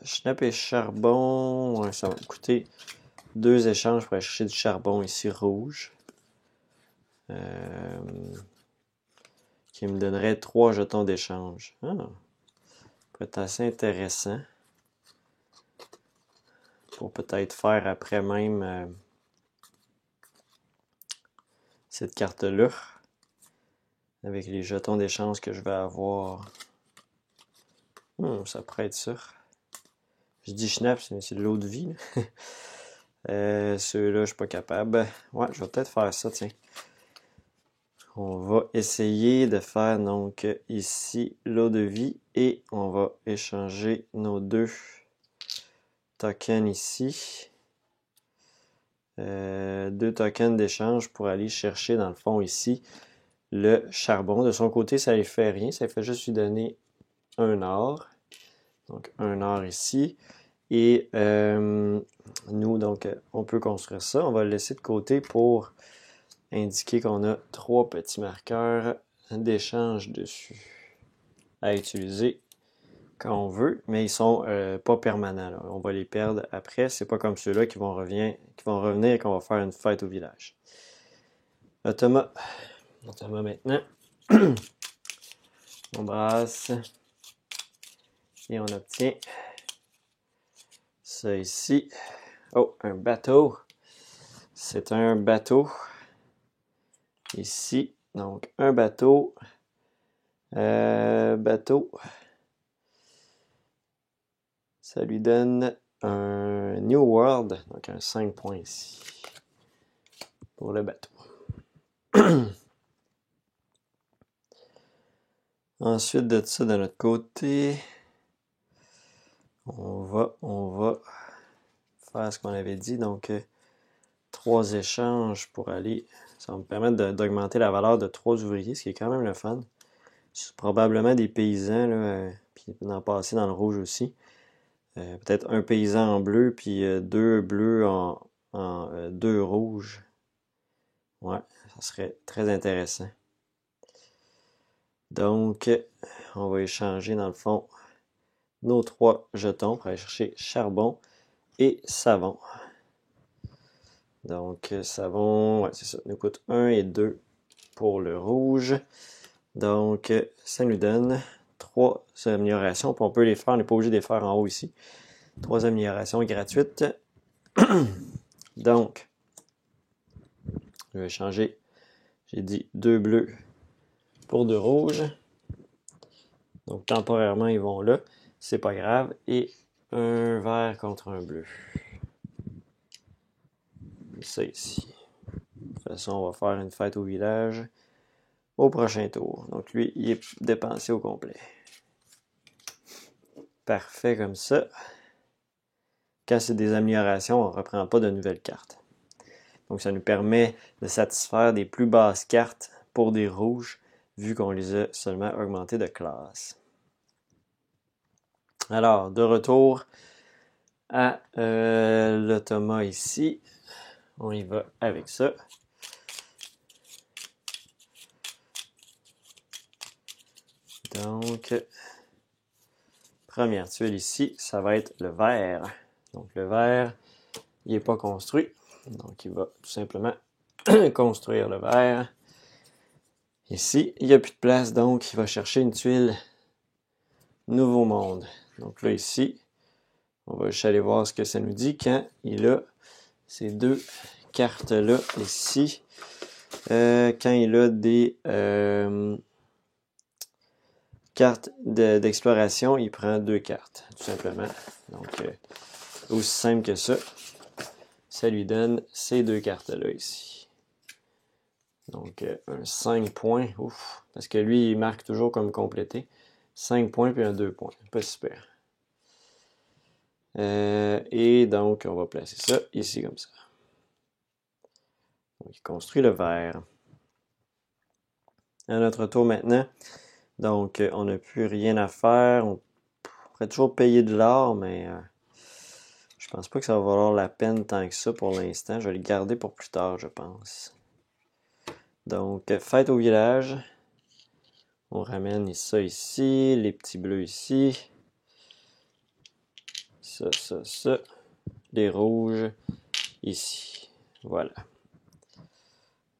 Schnapp et charbon. Ouais, ça va me coûter 2 échanges pour aller chercher du charbon ici rouge. Qui me donnerait 3 jetons d'échange. Ça pourrait être assez intéressant. Pour peut-être faire après même cette carte-là. Avec les jetons d'échange que je vais avoir. Ça pourrait être ça. Je dis schnapp, c'est de l'eau de vie. Ceux-là, je suis pas capable. Ouais, je vais peut-être faire ça, tiens. On va essayer de faire donc ici l'eau de vie et on va échanger nos 2 tokens ici. 2 tokens d'échange pour aller chercher dans le fond ici le charbon. De son côté, ça ne lui fait rien, ça fait juste lui donner 1 or. Donc 1 or ici. Et nous, donc, on peut construire ça. On va le laisser de côté pour indiquer qu'on a 3 petits marqueurs d'échange dessus à utiliser quand on veut, mais ils sont pas permanents. Là. On va les perdre après. C'est pas comme ceux-là qui vont revenir et qu'on va faire une fête au village. Thomas maintenant. On brasse. Et on obtient ça ici. Oh, un bateau. C'est un bateau. Ici, donc un bateau. Bateau. Ça lui donne un New World, donc un 5 points ici. Pour le bateau. Ensuite de ça, de notre côté, on va faire ce qu'on avait dit. Donc, 3 échanges pour aller. Ça va me permettre d'augmenter la valeur de 3 ouvriers, ce qui est quand même le fun. C'est probablement des paysans, là, puis d'en passer dans le rouge aussi. Peut-être un paysan en bleu, puis 2 bleus en 2 rouges. Ouais, ça serait très intéressant. Donc, on va échanger dans le fond nos 3 jetons pour aller chercher charbon et savon. Donc, savon, ouais, c'est ça, nous coûte 1 et 2 pour le rouge. Donc, ça nous donne 3 améliorations. Puis on peut les faire, on n'est pas obligé de les faire en haut ici. 3 améliorations gratuites. Donc, je vais changer, j'ai dit 2 bleus pour 2 rouges. Donc, temporairement, ils vont là. C'est pas grave. Et un vert contre un bleu. Ça ici. De toute façon, on va faire une fête au village au prochain tour. Donc, lui, il est dépensé au complet. Parfait comme ça. Quand c'est des améliorations, on ne reprend pas de nouvelles cartes. Donc, ça nous permet de satisfaire des plus basses cartes pour des rouges, vu qu'on les a seulement augmentées de classe. Alors, de retour à l'automa ici. On y va avec ça. Donc, première tuile ici, ça va être le vert. Donc, le vert, il n'est pas construit. Donc, il va tout simplement construire le vert. Ici, il n'y a plus de place, donc il va chercher une tuile Nouveau Monde. Donc là, ici, on va juste aller voir ce que ça nous dit quand il a ces 2 cartes-là ici. Quand il a des cartes d'exploration, il prend 2 cartes, tout simplement. Donc, aussi simple que ça. Ça lui donne ces 2 cartes-là ici. Donc, un 5 points. Ouf, parce que lui, il marque toujours comme complété. 5 points puis un 2 points. Pas super. Et donc, on va placer ça ici comme ça. Donc, il construit le vert. À notre tour maintenant. Donc, on n'a plus rien à faire. On pourrait toujours payer de l'or, mais je pense pas que ça va valoir la peine tant que ça pour l'instant. Je vais le garder pour plus tard, je pense. Donc, fête au village. On ramène ça ici, les petits bleus ici. Ça. Les rouges ici. Voilà.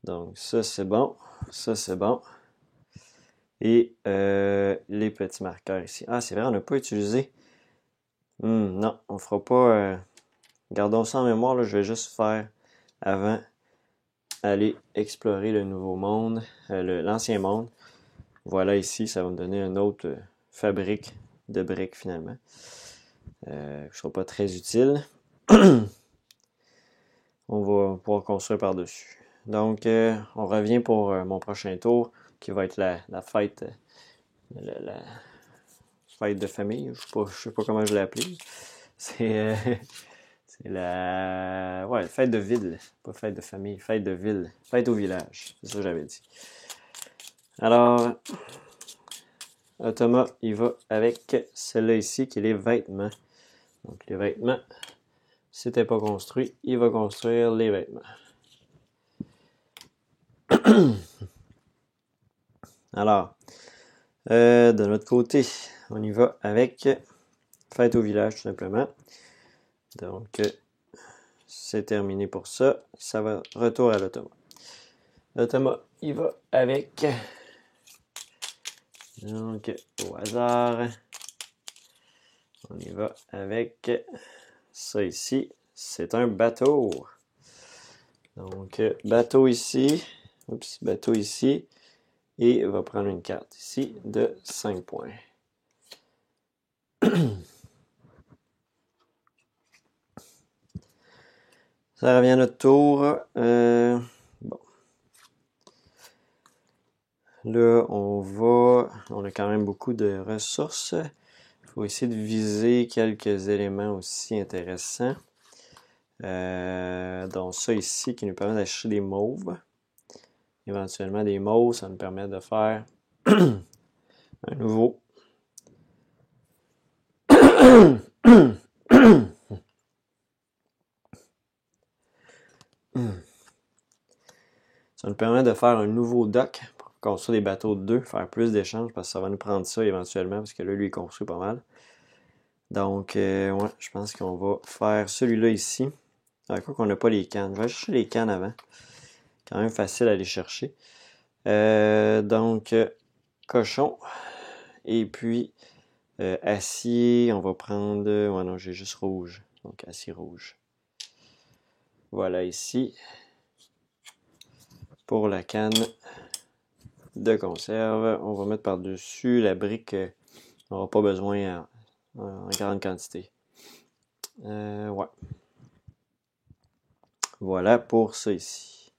Donc, ça, c'est bon. Ça, c'est bon. Et les petits marqueurs ici. Ah, c'est vrai, on n'a pas utilisé. Non, on ne fera pas... Gardons ça en mémoire, là, je vais juste faire avant aller explorer le nouveau monde, l'ancien monde. Voilà ici, ça va me donner une autre fabrique de briques finalement. Qui ne sera pas très utile. On va pouvoir construire par-dessus. Donc, on revient pour mon prochain tour, qui va être la fête, la fête de famille. Je sais pas comment je l'ai appelé. C'est la fête de ville, pas fête de famille, fête de ville, fête au village. C'est ça que j'avais dit. Alors, Automa, il va avec celle-là ici, qui est les vêtements. Donc, les vêtements, si c'était pas construit, il va construire les vêtements. Alors, de notre côté, on y va avec fête au village, tout simplement. Donc, c'est terminé pour ça. Ça va retour à l'automa. L'automa, il va avec... Donc, au hasard, On y va avec ça ici. C'est un bateau. Donc, bateau ici. Oups, bateau ici. Et on va prendre une carte ici de 5 points. Ça revient à notre tour. Bon. Là, on a quand même beaucoup de ressources. Il faut essayer de viser quelques éléments aussi intéressants. Donc ça ici qui nous permet d'acheter des mauves. Éventuellement des mauves, ça nous permet de faire un nouveau. Ça nous permet de faire un nouveau dock pour construire des bateaux de 2, faire plus d'échanges parce que ça va nous prendre ça éventuellement parce que là, lui, il construit pas mal. Donc, ouais, je pense qu'on va faire celui-là ici. Quoi qu'on n'a pas les cannes. Je vais chercher les cannes avant. Quand même facile à aller chercher. Donc, cochon. Et puis, acier, on va prendre... ouais, non, j'ai juste rouge. Donc, acier rouge. Voilà ici. Pour la canne de conserve, on va mettre par-dessus la brique. On n'aura pas besoin en grande quantité. Ouais. Voilà pour ça ici.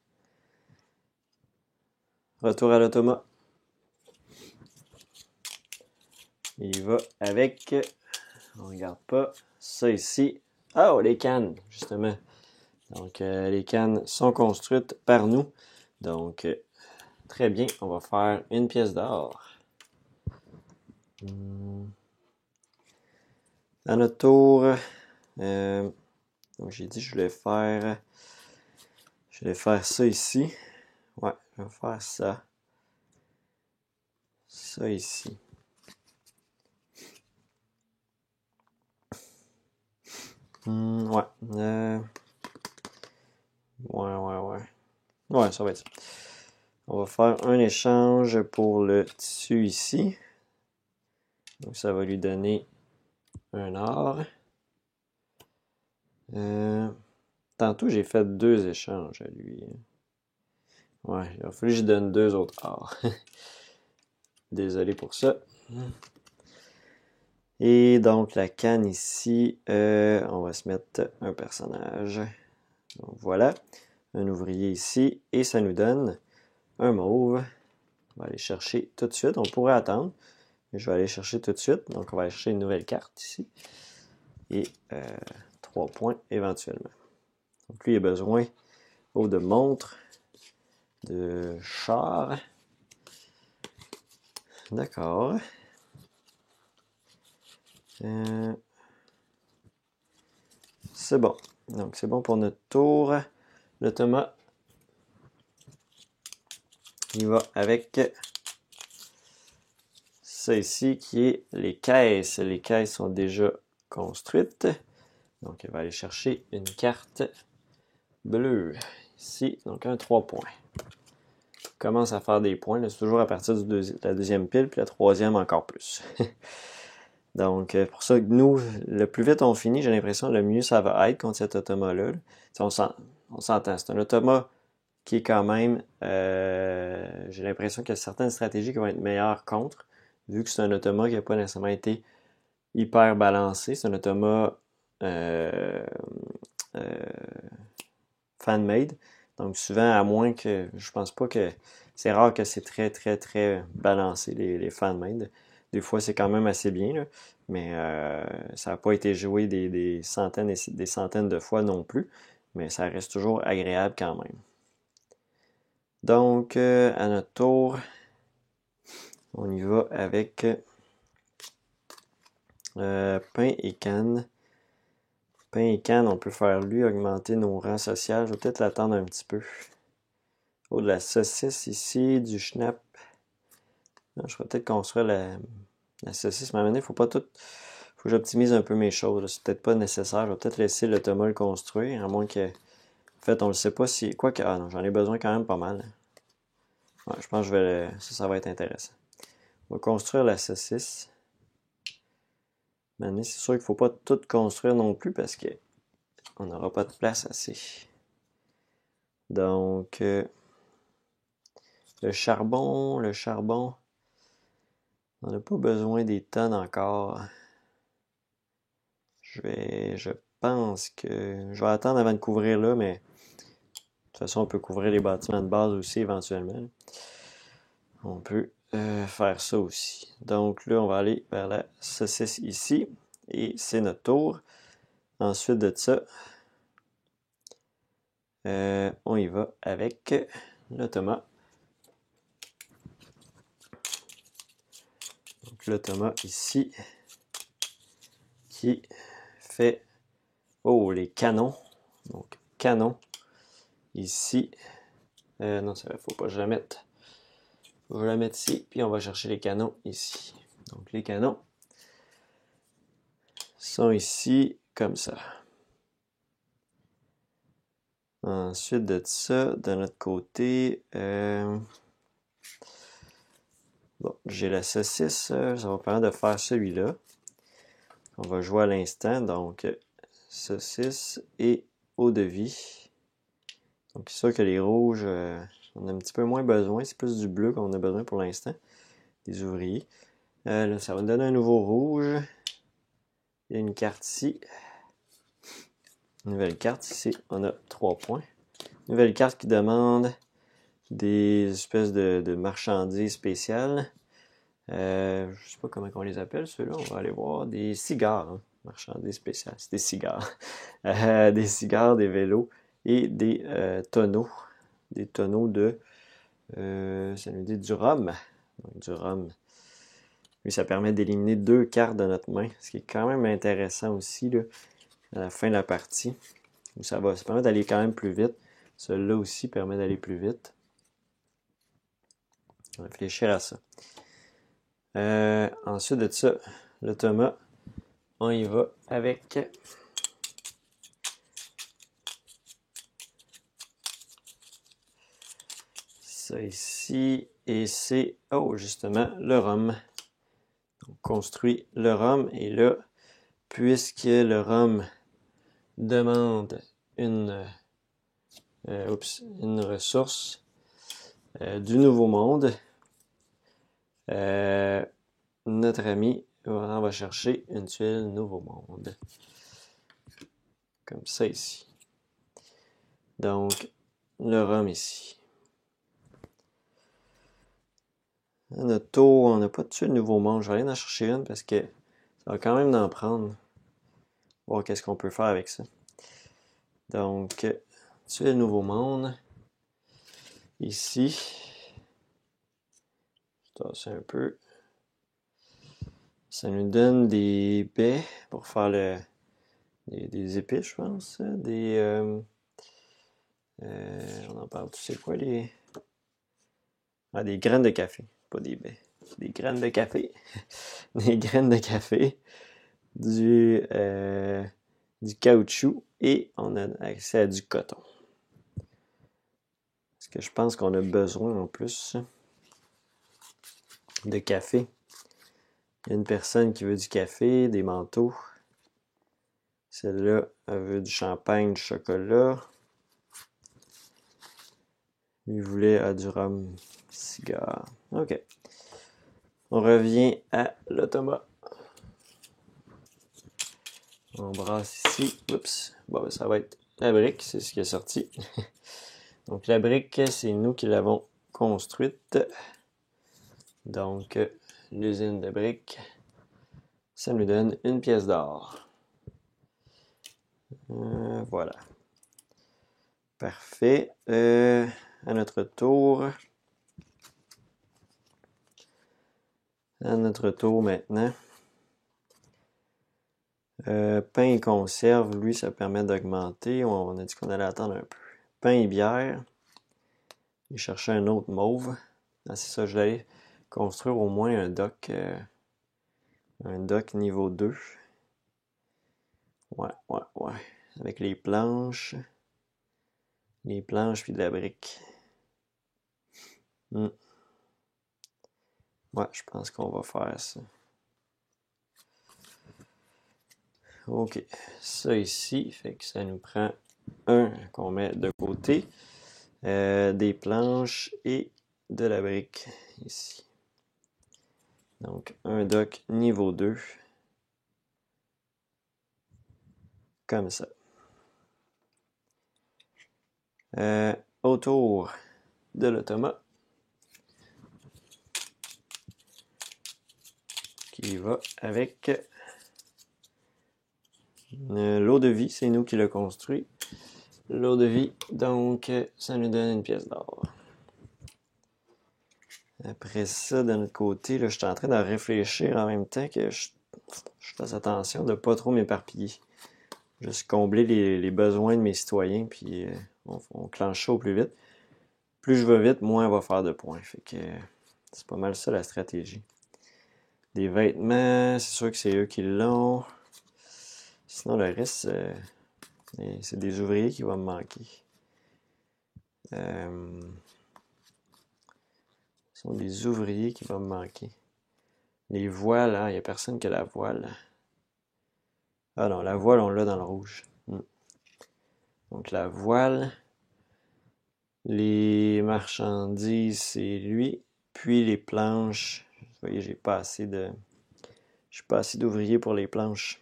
Retour à l'automa. Il va avec, on regarde pas, ça ici. Oh, les cannes, justement. Donc, les cannes sont construites par nous. Donc, très bien, on va faire une pièce d'or. À notre tour, donc j'ai dit je voulais faire ça ici. Ouais, je vais faire ça. Ça ici. Ouais. Ouais, ça va être ça. On va faire un échange pour le tissu ici. Donc ça va lui donner un or. Tantôt j'ai fait 2 échanges à lui. Ouais, il a fallu que je donne 2 autres or. Désolé pour ça. Et donc la canne ici, on va se mettre un personnage. Donc voilà, un ouvrier ici, et ça nous donne un mauve. On va aller chercher tout de suite, on pourrait attendre, mais je vais aller chercher tout de suite. Donc on va aller chercher une nouvelle carte ici, et 3 points éventuellement. Donc lui il a besoin de montre, de char. D'accord. C'est bon. Donc, c'est bon pour notre tour. L'automa, il va avec ça ici qui est les caisses. Les caisses sont déjà construites. Donc, il va aller chercher une carte bleue. Ici, donc un 3 points. Il commence à faire des points. C'est toujours à partir de la deuxième pile, puis la troisième encore plus. Donc, pour ça, nous, le plus vite on finit, j'ai l'impression, le mieux ça va être contre cet automa-là. On s'entend. C'est un automa qui est quand même... j'ai l'impression qu'il y a certaines stratégies qui vont être meilleures contre, vu que c'est un automa qui n'a pas nécessairement été hyper balancé. C'est un automa fan-made. Donc, souvent, à moins que... Je pense pas que... C'est rare que c'est très, très, très balancé, les fan-made. Des fois, c'est quand même assez bien, là. Mais ça n'a pas été joué des centaines et des centaines de fois non plus. Mais ça reste toujours agréable quand même. Donc, à notre tour, on y va avec pain et canne. Pain et canne, on peut faire lui augmenter nos rangs sociaux. Je vais peut-être l'attendre un petit peu. Oh, de la saucisse ici, du schnapp. Non, je vais peut-être construire la saucisse. Mais à un moment donné, faut que j'optimise un peu mes choses. C'est peut-être pas nécessaire. Je vais peut-être laisser l'automa le construire, à moins que... En fait, on ne le sait pas si... Quoique... Ah non, j'en ai besoin quand même pas mal. Ouais, je pense que ça va être intéressant. On va construire la saucisse. Maintenant, c'est sûr qu'il ne faut pas tout construire non plus parce qu'on n'aura pas de place assez. Donc, le charbon, on n'a pas besoin des tonnes encore. Je pense que je vais attendre avant de couvrir là, mais de toute façon, on peut couvrir les bâtiments de base aussi éventuellement. On peut faire ça aussi. Donc là, on va aller vers la saucisse ici. Et c'est notre tour. Ensuite de ça, on y va avec le tomate. Donc le tomate ici qui fait les canons. Donc canon ici. Non, ça ne faut pas que je la mette. On va la mettre ici, puis on va chercher les canons ici. Donc les canons sont ici, comme ça. Ensuite de ça, de notre côté, bon, j'ai la saucisse, ça va permettre de faire celui-là. On va jouer à l'instant, donc saucisse et eau de vie. Donc c'est sûr que les rouges, on a un petit peu moins besoin, c'est plus du bleu qu'on a besoin pour l'instant, des ouvriers. Là, ça va nous donner un nouveau rouge. Il y a une carte ici. Nouvelle carte ici, on a 3 points. Nouvelle carte qui demande des espèces de marchandises spéciales. Je sais pas comment on les appelle, ceux-là. On va aller voir. Des cigares, hein. Marchandises spéciales. C'est des cigares. Des cigares, des vélos et des tonneaux. Des tonneaux de... ça nous dit du rhum. Donc, du rhum. Lui, ça permet d'éliminer 2 cartes de notre main. Ce qui est quand même intéressant aussi, là, à la fin de la partie. Ça permet d'aller quand même plus vite. Celui-là aussi permet d'aller plus vite. On va réfléchir à ça. Ensuite de ça, le tomate, on y va avec ça ici. Et c'est, justement, le rhum. On construit le rhum. Et là, puisque le rhum demande une ressource du Nouveau Monde, notre ami on va chercher une tuile Nouveau Monde. Comme ça ici. Donc, le rhum ici. À notre tour, on n'a pas de tuile Nouveau Monde. Je vais aller en chercher une parce que ça va quand même en prendre. Voir qu'est-ce qu'on peut faire avec ça. Donc, tuile Nouveau Monde. Ici. C'est un peu. Ça nous donne des baies pour faire des épées, je pense. On en parle, tu sais quoi, des graines de café. Pas des baies. Des graines de café. Des graines de café. Du caoutchouc. Et on a accès à du coton. Parce que je pense qu'on a besoin en plus de café. Il y a une personne qui veut du café, des manteaux. Celle-là, elle veut du champagne, du chocolat. Lui voulait du rhum, cigare. OK. On revient à l'automate. On brasse ici. Oups. Bon, ça va être la brique, c'est ce qui est sorti. Donc la brique, c'est nous qui l'avons construite. Donc, l'usine de briques, ça nous donne une pièce d'or. Voilà. Parfait. À notre tour. À notre tour maintenant. Pain et conserve, lui, ça permet d'augmenter. On a dit qu'on allait attendre un peu. Pain et bière. J'ai cherché un autre mauve. Ah, c'est ça, je vais construire au moins un dock niveau 2. Ouais. Avec les planches. Les planches puis de la brique. Ouais, je pense qu'on va faire ça. OK. Ça ici, fait que ça nous prend un qu'on met de côté. Des planches et de la brique ici. Donc, un dock niveau 2. Comme ça. Autour de l'automa qui va avec l'eau de vie, c'est nous qui l'a construit. L'eau de vie, donc ça nous donne une pièce d'or. Après ça, de notre côté, là, je suis en train de réfléchir en même temps que je fasse attention de ne pas trop m'éparpiller. Juste combler les besoins de mes citoyens, puis on clenche ça au plus vite. Plus je vais vite, moins on va faire de points. Fait que c'est pas mal ça la stratégie. Des vêtements, c'est sûr que c'est eux qui l'ont. Sinon, le reste, c'est des ouvriers qui vont me manquer. Ce sont des ouvriers qui vont me manquer. Les voiles, il n'y a personne qui a la voile. Ah non, la voile, on l'a dans le rouge. Donc la voile, les marchandises, c'est lui. Puis les planches, vous voyez, j'ai pas assez d'ouvriers pour les planches.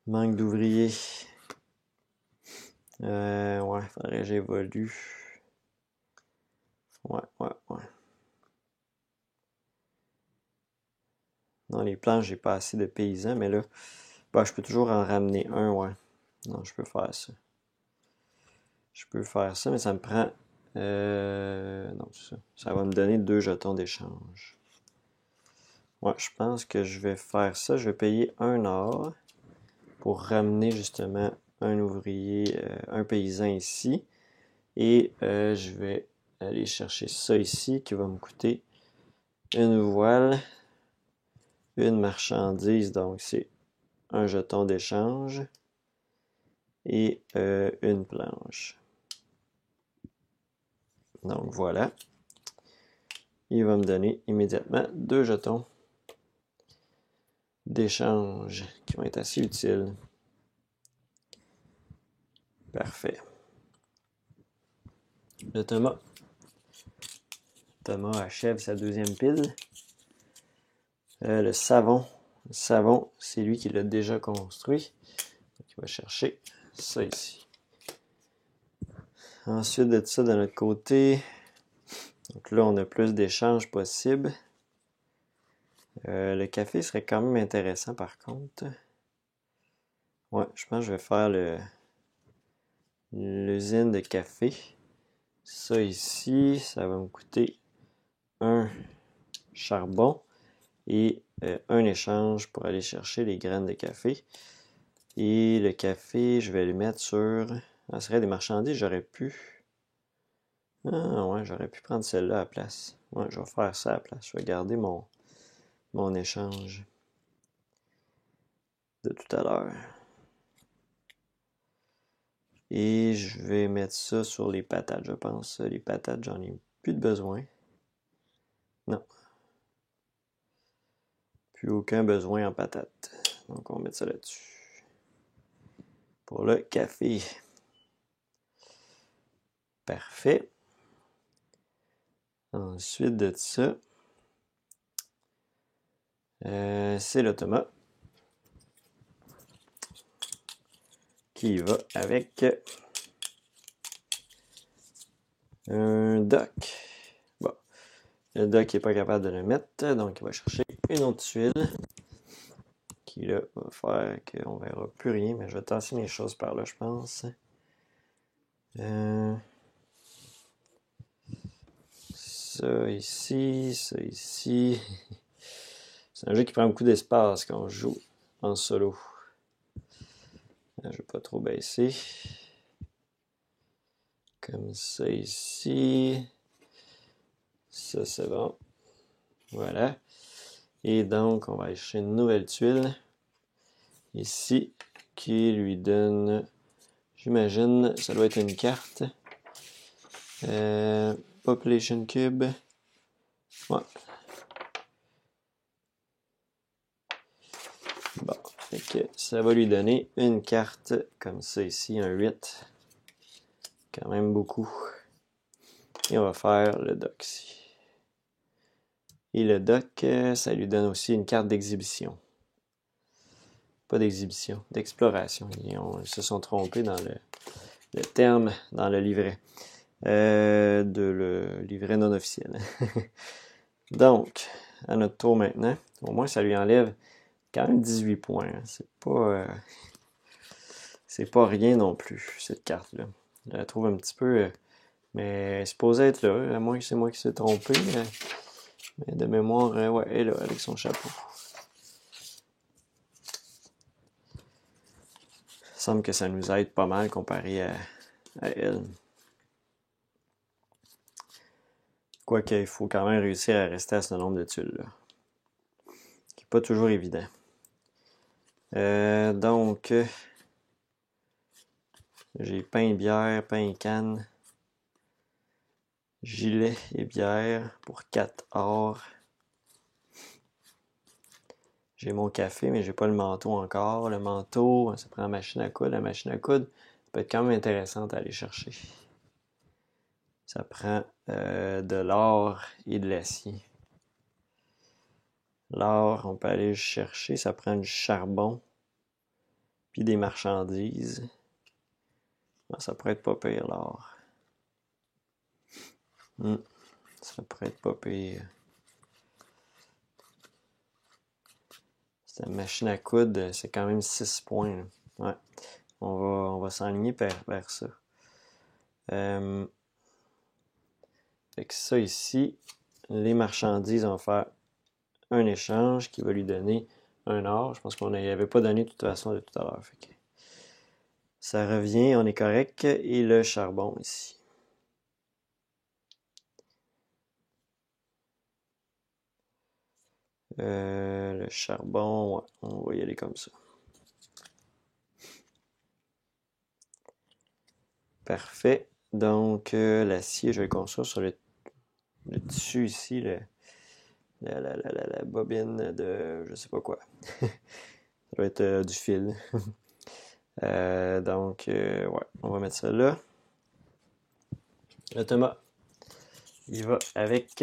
Manque d'ouvriers. Ouais, faudrait que j'évolue. Ouais. Dans les planches, j'ai pas assez de paysans, mais là, je peux toujours en ramener un, ouais. Non, je peux faire ça. Mais ça me prend... non, c'est ça. Ça va me donner 2 jetons d'échange. Ouais, je pense que je vais faire ça. Je vais payer 1 or pour ramener justement un ouvrier, un paysan ici. Et je vais aller chercher ça ici qui va me coûter une voile, une marchandise, donc c'est un jeton d'échange et une planche. Donc voilà. Il va me donner immédiatement 2 jetons d'échange qui vont être assez utiles. Parfait. Le Thomas achève sa 2e pile. Le savon, c'est lui qui l'a déjà construit. Donc, il va chercher ça ici. Ensuite de ça, de notre côté, donc là, on a plus d'échanges possibles. Le café serait quand même intéressant par contre. Ouais, je pense que je vais faire l'usine de café. Ça ici, ça va me coûter un charbon et un échange pour aller chercher les graines de café. Et le café, je vais le mettre sur... Ah, ce serait des marchandises, j'aurais pu... Ah ouais, j'aurais pu prendre celle-là à la place. Ouais, je vais faire ça à la place. Je vais garder mon échange de tout à l'heure. Et je vais mettre ça sur les patates, je pense. Les patates, j'en ai plus de besoin. Non. Plus aucun besoin en patates. Donc, on va mettre ça là-dessus. Pour le café. Parfait. Ensuite de ça, c'est l'automa qui va avec un dock. Bon, le dock n'est pas capable de le mettre, donc il va chercher une autre tuile qui là va faire qu'on verra plus rien, mais je vais tasser mes choses par là, je pense. Ça ici, ça ici. C'est un jeu qui prend beaucoup d'espace quand on joue en solo. Je vais pas trop baisser. Comme ça ici. Ça, c'est bon. Voilà. Et donc, on va aller chercher une nouvelle tuile. Ici, qui lui donne... J'imagine, ça doit être une carte. Population Cube. Ouais. Bon, fait que ça va lui donner une carte comme ça ici, un 8. Quand même beaucoup. Et on va faire le dock ici. Et le dock, ça lui donne aussi une carte d'exhibition. Pas d'exhibition, d'exploration. Ils se sont trompés dans le terme dans le livret. De le livret non officiel. Donc, à notre tour maintenant. Au moins, ça lui enlève quand même 18 points. Hein. C'est pas rien non plus, cette carte-là. Je la trouve un petit peu... mais c'est supposé être là, à moins que c'est moi qui s'est trompé. Mais de mémoire, ouais, elle est là, avec son chapeau. Il semble que ça nous aide pas mal comparé à elle. Quoique, il faut quand même réussir à rester à ce nombre de tuiles-là. Qui n'est pas toujours évident. Donc, j'ai pain et bière, pain et canne, gilet et bière pour 4 or. J'ai mon café, mais j'ai pas le manteau encore. Le manteau, ça prend la machine à coudre. La machine à coudre peut être quand même intéressante à aller chercher. Ça prend de l'or et de l'acier. L'or, on peut aller le chercher. Ça prend du charbon. Puis des marchandises. Bon, ça pourrait être pas pire, l'or. Ça pourrait être pas pire. Cette machine à coudre, c'est quand même 6 points. Là. Ouais. On va s'enligner vers ça. Fait que ça ici, les marchandises vont faire un échange qui va lui donner un or. Je pense qu'on n'y avait pas donné de toute façon de tout à l'heure. Fait que ça revient, on est correct. Et le charbon ici. Le charbon, ouais, on va y aller comme ça. Parfait. Donc, l'acier, je vais le construire sur le tissu ici, la bobine de je sais pas quoi. Ça doit être du fil. Donc, ouais, on va mettre ça là. Le Thomas, il va avec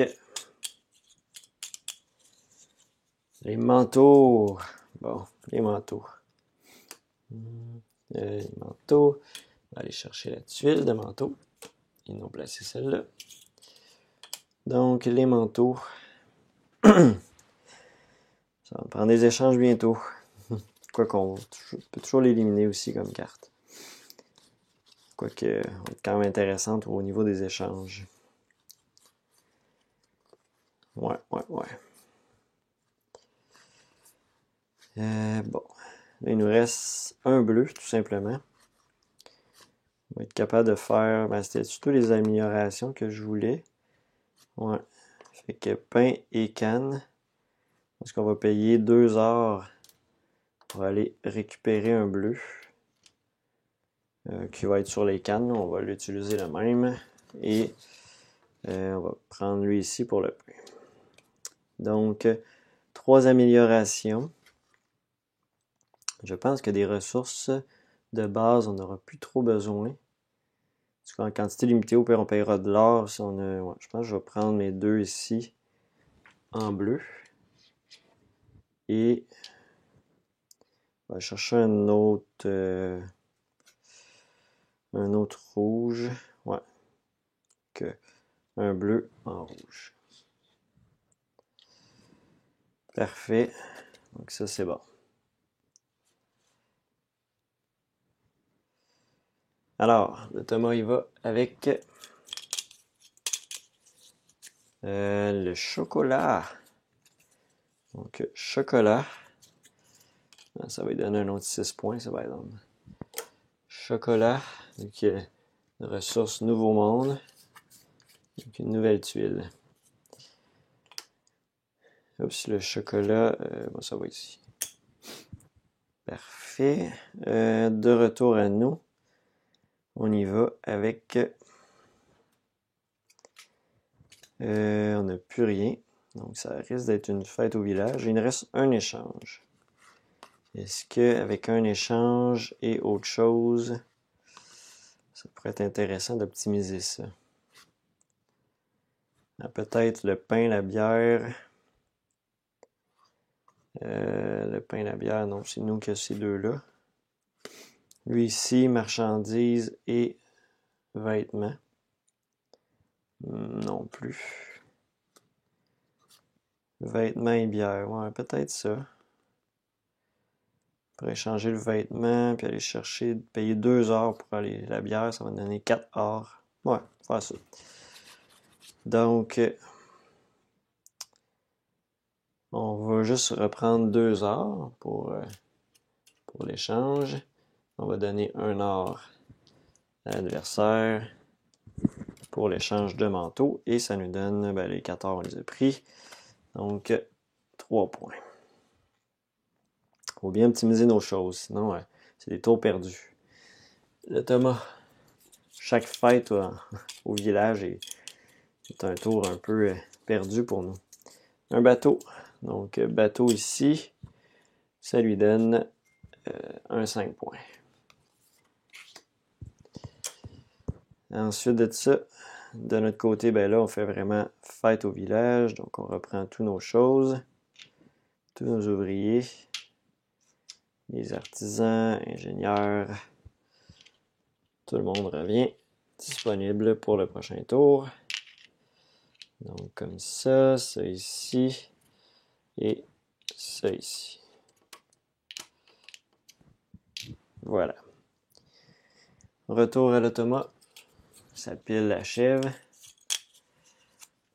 les manteaux. Bon, les manteaux. Les manteaux. On va aller chercher la tuile de manteau. Ils nous ont placé celle-là. Donc, les manteaux. Ça va prendre des échanges bientôt. Quoi qu'on peut toujours l'éliminer aussi comme carte. Quoique, elle est quand même intéressante au niveau des échanges. Ouais. Bon. Là, il nous reste un bleu, tout simplement. On va être capable de faire... Ben, c'était surtout les améliorations que je voulais. Ouais. Fait que pain et canne. Parce qu'on va payer 2 heures pour aller récupérer un bleu. Qui va être sur les cannes. On va l'utiliser le même. Et on va prendre lui ici pour le pain. Donc, 3 améliorations. Je pense que des ressources de base, on n'aura plus trop besoin. Parce qu'en quantité limitée, au pire, on payera de l'or. Si on a... ouais, je pense que je vais prendre mes 2 ici en bleu. Et on va chercher un autre rouge. Ouais. Que un bleu en rouge. Parfait. Donc ça, c'est bon. Alors, le Thomas, il va avec le chocolat. Donc, chocolat. Ça va lui donner un autre 6 points, ça va être chocolat. Donc, ressource Nouveau Monde. Donc, une nouvelle tuile. Oups, le chocolat, bon, ça va ici. Parfait. De retour à nous. On y va avec... on n'a plus rien. Donc, ça risque d'être une fête au village. Il nous reste un échange. Est-ce qu'avec un échange et autre chose, ça pourrait être intéressant d'optimiser ça? Peut-être le pain, la bière. Le pain et la bière, non, c'est nous qui avons ces deux-là. Lui ici, marchandises et vêtements. Non plus. Vêtements et bière, ouais, peut-être ça. On pourrait changer le vêtement, puis aller chercher, payer 2 heures pour aller la bière, ça va donner 4 heures. Ouais, faire ça. Donc, on va juste reprendre 2 heures pour l'échange. On va donner 1 heure à l'adversaire pour l'échange de manteau. Et ça nous donne, les 4 heures, on les a pris. Donc, 3 points. Il faut bien optimiser nos choses, sinon c'est des tours perdus. Le Thomas, chaque fête au village est un tour un peu perdu pour nous. Un bateau. Donc, bateau ici, ça lui donne un 5 points. Ensuite de ça, de notre côté, là, on fait vraiment fête au village. Donc, on reprend toutes nos choses, tous nos ouvriers, les artisans, ingénieurs. Tout le monde revient disponible pour le prochain tour. Donc, comme ça ici et ça ici. Voilà. Retour à l'automa. Sa pile achève.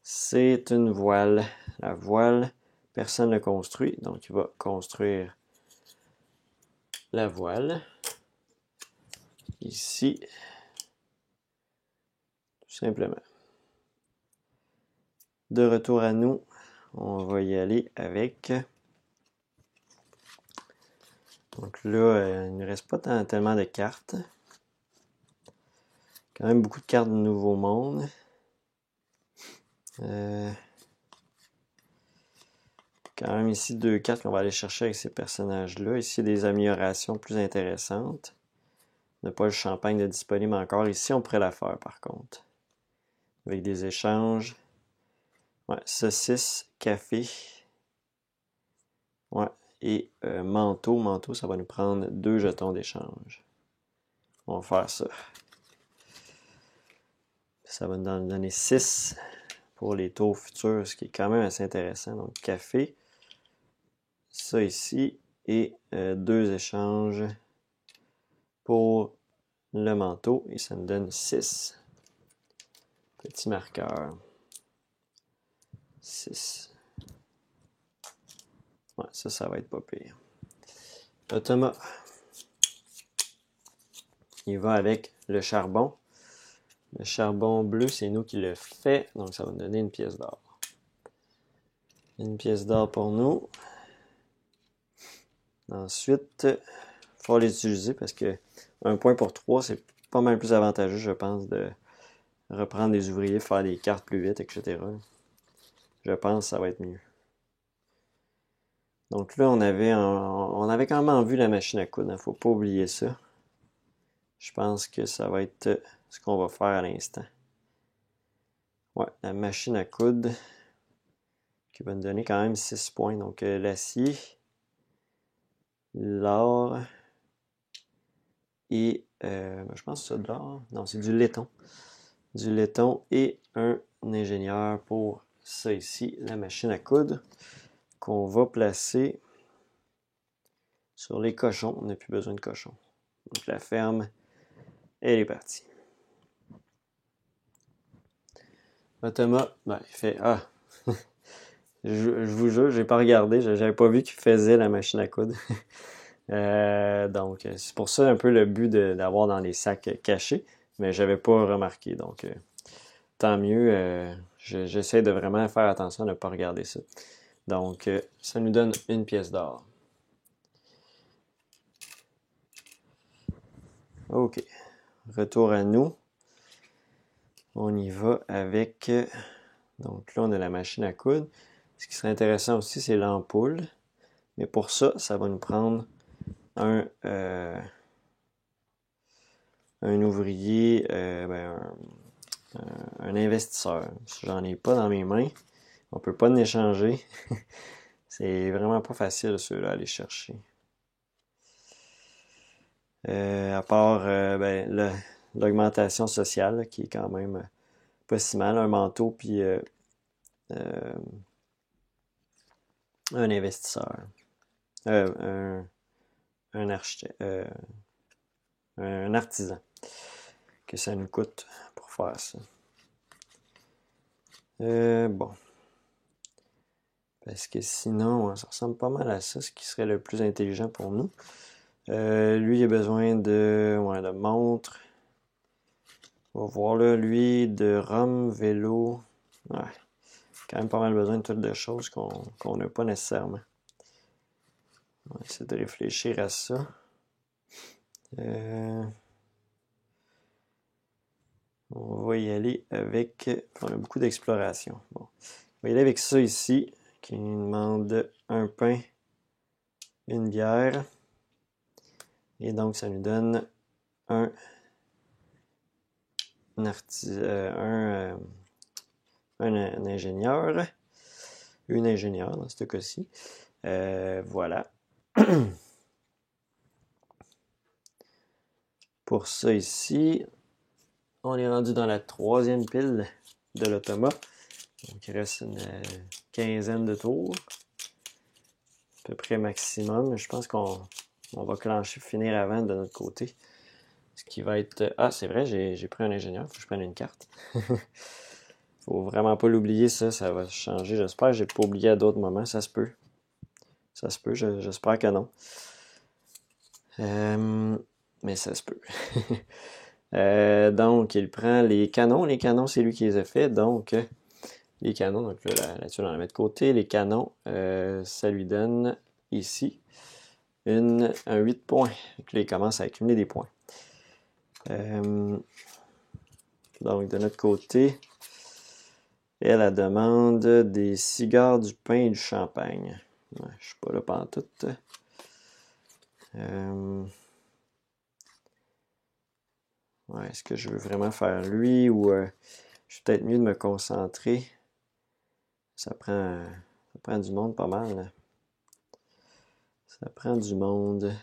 C'est une voile. La voile, personne ne construit, donc il va construire la voile. Ici, tout simplement. De retour à nous, on va y aller avec. Donc là, il ne reste pas tellement de cartes. Quand même beaucoup de cartes de Nouveau Monde. Quand même ici 2 cartes qu'on va aller chercher avec ces personnages-là. Ici, des améliorations plus intéressantes. On n'a pas le champagne de disponible encore. Ici, on pourrait la faire par contre. Avec des échanges. Ouais, saucisse, café. Ouais, et manteau. Manteau, ça va nous prendre 2 jetons d'échange. On va faire ça. Ça va nous donner 6 pour les tours futurs, ce qui est quand même assez intéressant. Donc, café. Ça ici. Et 2 échanges pour le manteau. Et ça nous donne 6. Petit marqueur. 6. Ouais, ça va être pas pire. Thomas, il va avec le charbon. Le charbon bleu, c'est nous qui le fait, donc ça va nous donner une pièce d'or. Une pièce d'or pour nous. Ensuite, il faut les utiliser parce que 1 point pour 3, c'est pas mal plus avantageux, je pense, de reprendre des ouvriers, faire des cartes plus vite, etc. Je pense que ça va être mieux. Donc là, on avait quand même vu la machine à coudre, faut pas oublier ça. Je pense que ça va être ce qu'on va faire à l'instant. Ouais, la machine à coudre qui va nous donner quand même 6 points. Donc l'acier, l'or et je pense que c'est de l'or. Non, c'est du laiton. Du laiton et un ingénieur pour ça ici, la machine à coudre qu'on va placer sur les cochons. On n'a plus besoin de cochons. Donc la ferme, elle est partie. Thomas, il fait ah. je vous jure, j'ai pas regardé, j'avais pas vu qu'il faisait la machine à coudre. Donc c'est pour ça un peu le but d'avoir dans les sacs cachés, mais j'avais pas remarqué. Donc tant mieux. J'essaie de vraiment faire attention à ne pas regarder ça. Donc ça nous donne une pièce d'or. Ok. Retour à nous. On y va avec. Donc là, on a la machine à coudre. Ce qui serait intéressant aussi, c'est l'ampoule. Mais pour ça, ça va nous prendre un ouvrier, un investisseur. J'en ai pas dans mes mains. On peut pas en échanger. C'est vraiment pas facile ceux-là à aller chercher. À part l'augmentation sociale là, qui est quand même pas si mal. Un manteau puis un investisseur. Un architecte. Un artisan. Que ça nous coûte pour faire ça. Bon. Parce que sinon, ça ressemble pas mal à ça, ce qui serait le plus intelligent pour nous. Lui, il a besoin de montre. On va voir là, lui, de rhum, vélo. Ouais. Quand même pas mal besoin de toutes de choses qu'on n'a pas nécessairement. On va essayer de réfléchir à ça. On va y aller avec... On a beaucoup d'exploration. Bon. On va y aller avec ça ici, qui demande un pain, une bière. Et donc, ça nous donne un ingénieur. Une ingénieure dans ce cas-ci. Voilà. Pour ça ici, on est rendu dans la 3e pile de l'automa. Donc, il reste une quinzaine de tours. À peu près maximum. Je pense qu'on va finir avant de notre côté. Ce qui va être... Ah, c'est vrai, j'ai pris un ingénieur. Faut que je prenne une carte. Faut vraiment pas l'oublier, ça va changer. J'espère que j'ai pas oublié à d'autres moments. Ça se peut. Ça se peut, j'espère que non. Mais ça se peut. Donc, il prend les canons. Les canons, c'est lui qui les a fait. Donc, les canons, donc là-dessus, on va la mettre de côté. Les canons, ça lui donne ici un 8 points. Donc là, il commence à accumuler des points. Donc, de notre côté, elle demande des cigares, du pain et du champagne. Ouais, je suis pas là pantoute. Ouais, est-ce que je veux vraiment faire lui ou je suis peut-être mieux de me concentrer? Ça prend du monde pas mal. Là. Ça prend du monde.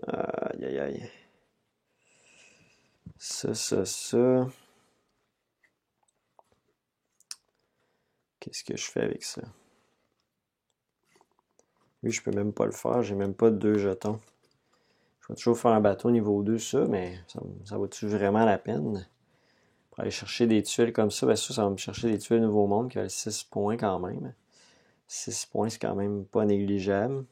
Aïe, aïe, aïe. Ça. Qu'est-ce que je fais avec ça? Lui, je peux même pas le faire. J'ai même pas 2 jetons. Je vais toujours faire un bateau niveau 2, ça, mais ça vaut-tu vraiment la peine? Pour aller chercher des tuiles comme ça, ça va me chercher des tuiles Nouveau Monde qui valent 6 points quand même. 6 points, c'est quand même pas négligeable.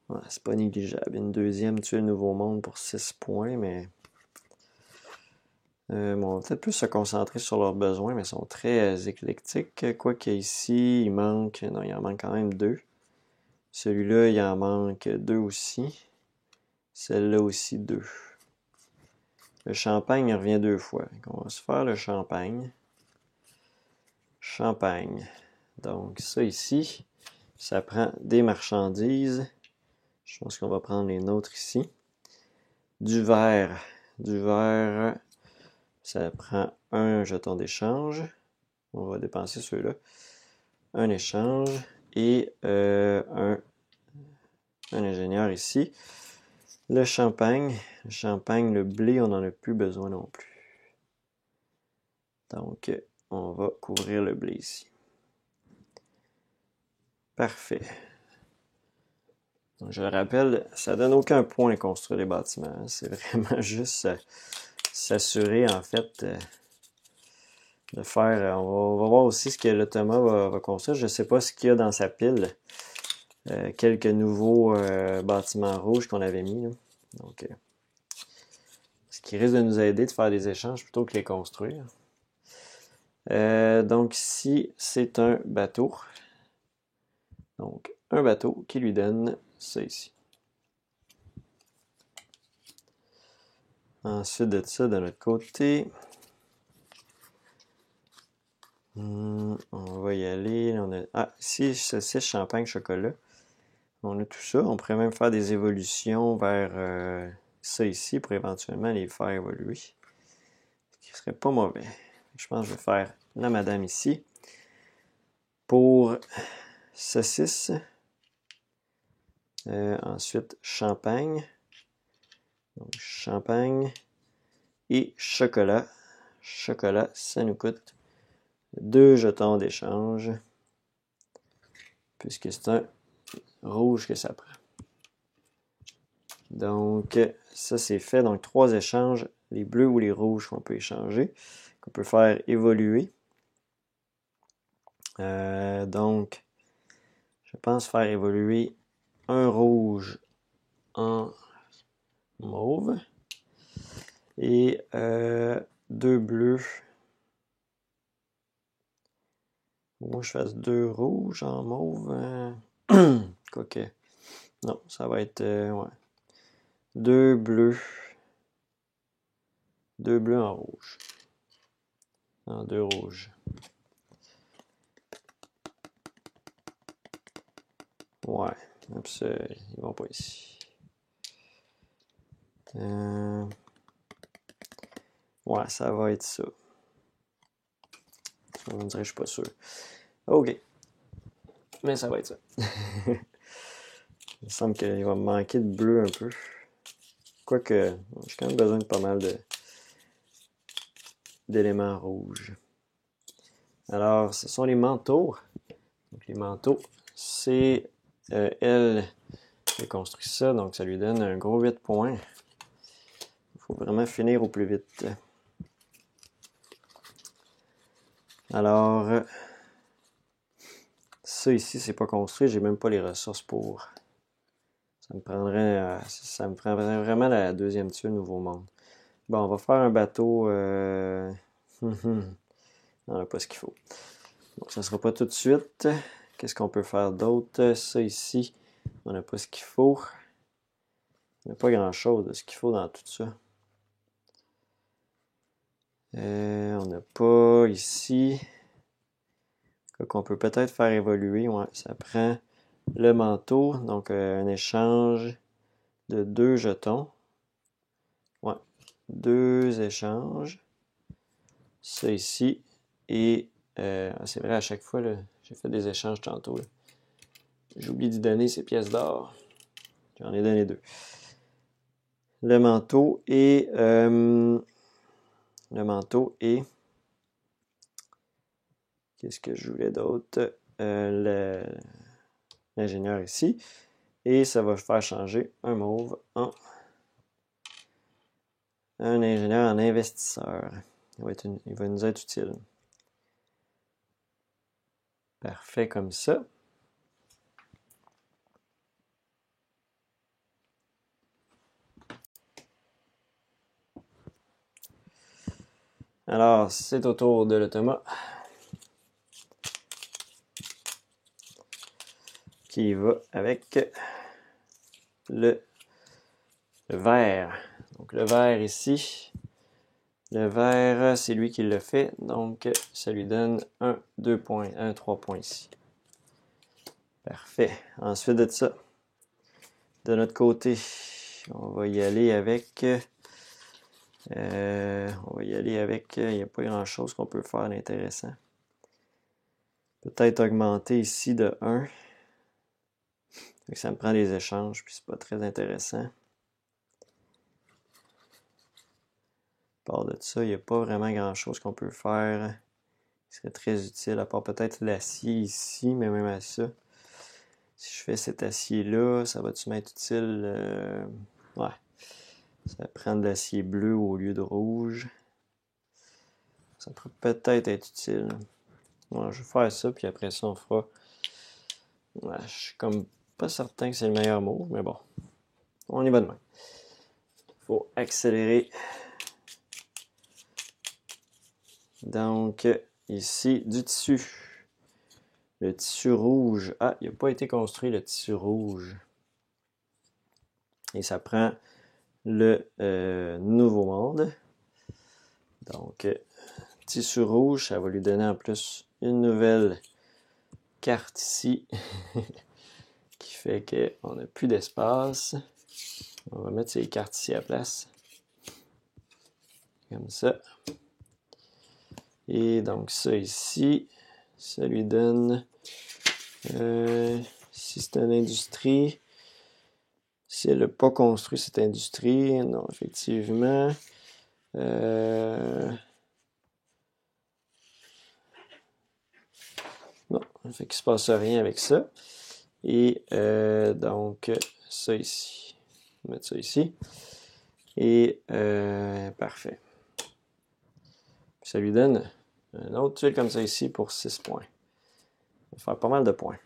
Ouais, c'est pas négligeable. Une deuxième tuile Nouveau Monde pour 6 points, mais... on va peut-être plus se concentrer sur leurs besoins, mais ils sont très éclectiques. Quoique ici, il en manque quand même 2. Celui-là, il en manque 2 aussi. Celle-là aussi 2. Le champagne, il revient 2 fois. Donc, on va se faire le champagne. Champagne. Donc, ça ici, ça prend des marchandises. Je pense qu'on va prendre les nôtres ici. Du verre. Du verre, ça prend un jeton d'échange. On va dépenser ceux-là. Un échange et un ingénieur ici. Le champagne, le blé, on n'en a plus besoin non plus. Donc, on va couvrir le blé ici. Parfait. Donc, je le rappelle, ça donne aucun point à construire les bâtiments. C'est vraiment juste s'assurer, en fait, de faire... On va voir aussi ce que l'automa va construire. Je ne sais pas ce qu'il y a dans sa pile. Quelques nouveaux bâtiments rouges qu'on avait mis. Là. Donc, ce qui risque de nous aider de faire des échanges plutôt que les construire. Donc ici, c'est un bateau. Donc, un bateau qui lui donne ça ici. Ensuite de ça, de notre côté, on va y aller. Ici, saucisse, champagne, chocolat. On a tout ça. On pourrait même faire des évolutions vers ça ici pour éventuellement les faire évoluer. Ce qui serait pas mauvais. Je pense que je vais faire la madame ici. Pour saucisse. Ensuite, champagne. Donc, champagne et chocolat. Chocolat, ça nous coûte 2 jetons d'échange. Puisque c'est un rouge que ça prend. Donc, ça c'est fait. Donc, 3 échanges. Les bleus ou les rouges qu'on peut échanger. Qu'on peut faire évoluer. Donc, je pense faire évoluer un rouge en mauve. Et 2 bleus. Moi, je fasse 2 rouges en mauve. Quoique. Non, ça va être... ouais. 2 bleus. 2 bleus en rouge. En 2 rouges. Ouais. Oups, ils vont pas ici. Ouais, ça va être ça. On dirait que je suis pas sûr. OK. Mais ça va être ça. Il me semble qu'il va me manquer de bleu un peu. Quoique, j'ai quand même besoin de pas mal d'éléments rouges. Alors, ce sont les manteaux. Donc, les manteaux, c'est elle qui a construit ça. Donc, ça lui donne un gros 8 points. Il faut vraiment finir au plus vite. Alors, ça ici, c'est pas construit. J'ai même pas les ressources pour. Ça me prendrait vraiment la deuxième tuile Nouveau Monde. Bon, on va faire un bateau. On n'a pas ce qu'il faut. Donc, ça ne sera pas tout de suite. Qu'est-ce qu'on peut faire d'autre? Ça ici, on n'a pas ce qu'il faut. Il n'y a pas grand-chose de ce qu'il faut dans tout ça. On n'a pas ici. Qu'on peut peut-être faire évoluer. Ouais, ça prend le manteau. Donc, un échange de 2 jetons. Ouais, 2 échanges. Ça ici. Et c'est vrai, à chaque fois, j'ai fait des échanges tantôt. J'oublie d'y donner ces pièces d'or. J'en ai donné 2. Le manteau et qu'est-ce que je voulais d'autre? L'ingénieur ici. Et ça va faire changer un mauve en un ingénieur en investisseur. Il va nous être utile. Parfait comme ça. Alors, c'est au tour de l'automa qui va avec le vert. Donc, le vert ici. Le vert, c'est lui qui le fait. Donc, ça lui donne 2 points, 3 points ici. Parfait. Ensuite de ça, de notre côté, on va y aller avec... il n'y a pas grand-chose qu'on peut faire d'intéressant. Peut-être augmenter ici de 1. Ça me prend des échanges, puis c'est pas très intéressant. À part de ça, il n'y a pas vraiment grand-chose qu'on peut faire qui serait très utile, à part peut-être l'acier ici, mais même à ça. Si je fais cet acier-là, ça va-tu m'être utile? Ouais. Ça prend de l'acier bleu au lieu de rouge. Ça pourrait peut-être être utile. Ouais, je vais faire ça, puis après ça, on fera... Ouais, je suis comme pas certain que c'est le meilleur mot, mais bon. On y va demain. Il faut accélérer. Donc, ici, du tissu. Le tissu rouge. Ah, il n'a pas été construit, le tissu rouge. Et ça prend le Nouveau Monde. Donc, tissu rouge, ça va lui donner en plus une nouvelle carte ici qui fait qu'on n'a plus d'espace. On va mettre ces cartes ici à la place. Comme ça. Et donc ça ici, ça lui donne... si c'est une industrie, si elle n'a pas construit cette industrie, non, effectivement. Non, fait qu'il ne se passe rien avec ça. Et donc, ça ici. On va mettre ça ici. Et parfait. Ça lui donne un autre tuile comme ça ici pour 6 points. On va faire pas mal de points.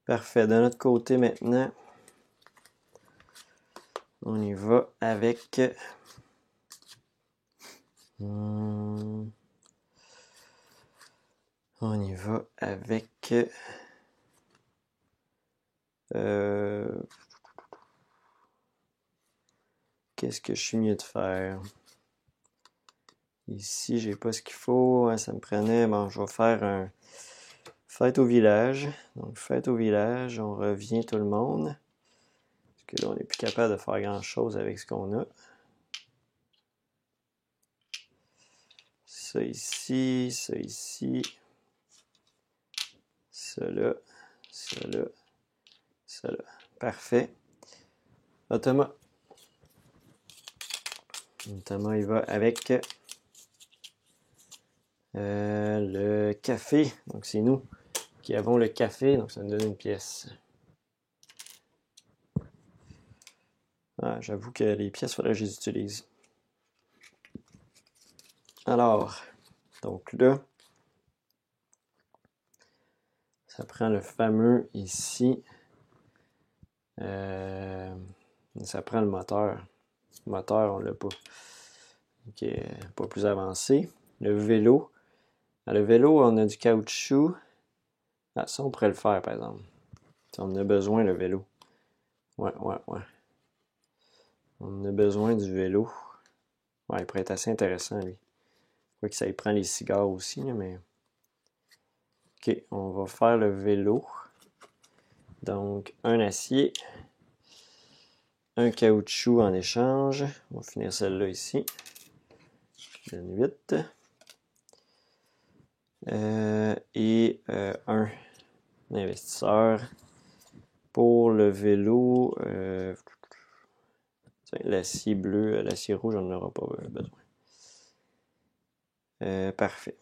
Parfait. De notre côté maintenant, on y va avec... on y va avec... qu'est-ce que je suis mieux de faire? Ici, j'ai pas ce qu'il faut. Hein, ça me prenait... Bon, je vais faire un... Fête au village. Donc, fête au village. On revient tout le monde. Parce que là, on n'est plus capable de faire grand-chose avec ce qu'on a. Ça ici, ça ici. Ça là, ça là, ça là. Parfait. Thomas. Thomas, il va avec le café. Donc, c'est nous qui avons le café. Donc, ça nous donne une pièce. Ah, j'avoue que les pièces, il faudrait que je les utilise. Alors, donc là, ça prend le fameux ici. Ça prend le moteur. Le moteur, on l'a pas. Ok, pas plus avancé. Le vélo. Ah, le vélo, on a du caoutchouc. Ah, ça, on pourrait le faire, par exemple. Si on en a besoin, le vélo. Ouais. On a besoin du vélo. Ouais, il pourrait être assez intéressant, lui. Quoi que ça y prend les cigares aussi, mais... Ok, on va faire le vélo. Donc, un acier. Un caoutchouc en échange. On va finir celle-là ici. Je donne 8. Et un investisseur. Pour le vélo, l'acier bleu, l'acier rouge, on n'en aura pas besoin. Parfait.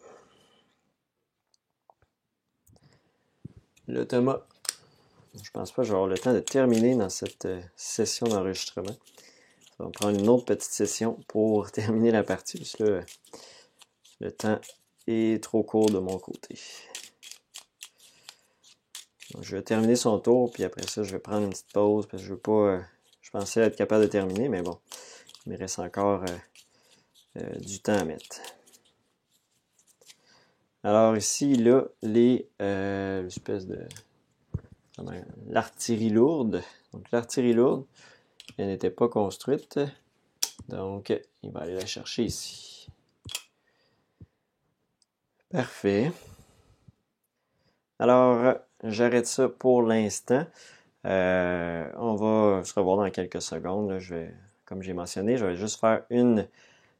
Là, Thomas, je pense pas que je vais avoir le temps de terminer dans cette session d'enregistrement. Ça va prendre une autre petite session pour terminer la partie, parce que là, le temps est trop court de mon côté. Donc, je vais terminer son tour, puis après ça, je vais prendre une petite pause, parce que je veux pas... je pensais être capable de terminer, mais bon, il me reste encore du temps à mettre. Alors ici, là, l'espèce de... l'artillerie lourde. Donc l'artillerie lourde, elle n'était pas construite. Donc, il va aller la chercher ici. Parfait. Alors, j'arrête ça pour l'instant. On va se revoir dans quelques secondes. Là, comme j'ai mentionné, je vais juste faire une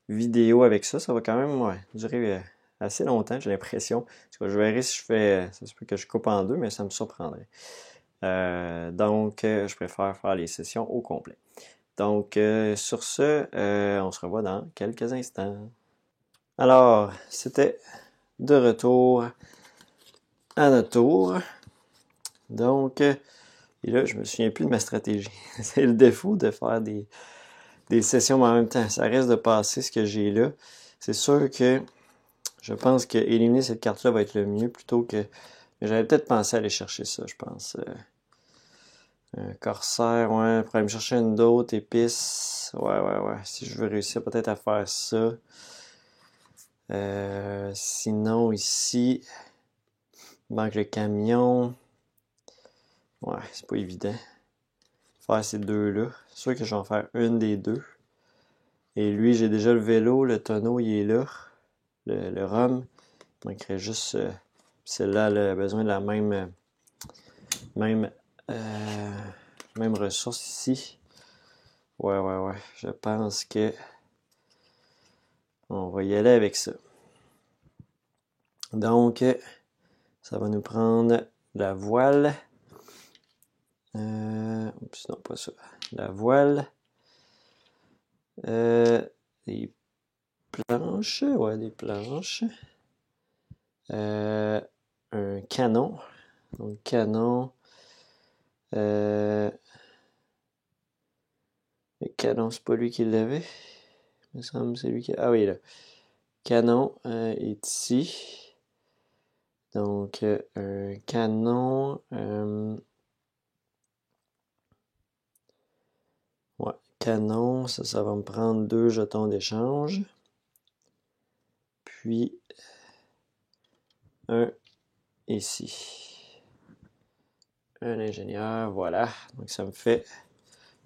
vidéo avec ça. Ça va quand même durer assez longtemps, j'ai l'impression. Je verrai si je fais... Ça se peut que je coupe en deux, mais ça me surprendrait. Donc, je préfère faire les sessions au complet. Donc, sur ce, on se revoit dans quelques instants. Alors, c'était de retour à notre tour. Donc, et là, je me souviens plus de ma stratégie. C'est le défaut de faire des sessions en même temps. Ça reste de passer ce que j'ai là. C'est sûr que je pense que éliminer cette carte-là va être le mieux plutôt que... Mais j'avais peut-être pensé aller chercher ça, je pense. Un corsaire, ouais. Pour aller me chercher une d'autres épices. Ouais. Si je veux réussir peut-être à faire ça. Sinon, ici, il manque le camion. Ouais, c'est pas évident. Faire ces deux-là. C'est sûr que je vais en faire une des deux. Et lui, j'ai déjà le vélo. Le tonneau, il est là. Le rhum. Il manquerait juste... celle-là, elle a besoin de la même Même, même ressource ici. Ouais. Je pense que on va y aller avec ça. Donc, ça va nous prendre la voile. Oups, non, pas ça. La voile. Des planches. Ouais, des planches. Un canon. Donc, canon. Le canon, c'est pas lui qui l'avait. Il me semble que c'est lui qui... Ah oui, là. Canon est ici. Donc, un canon... ouais, canon, ça va me prendre 2 jetons d'échange. Puis, un ici. Un ingénieur, voilà. Donc, ça me fait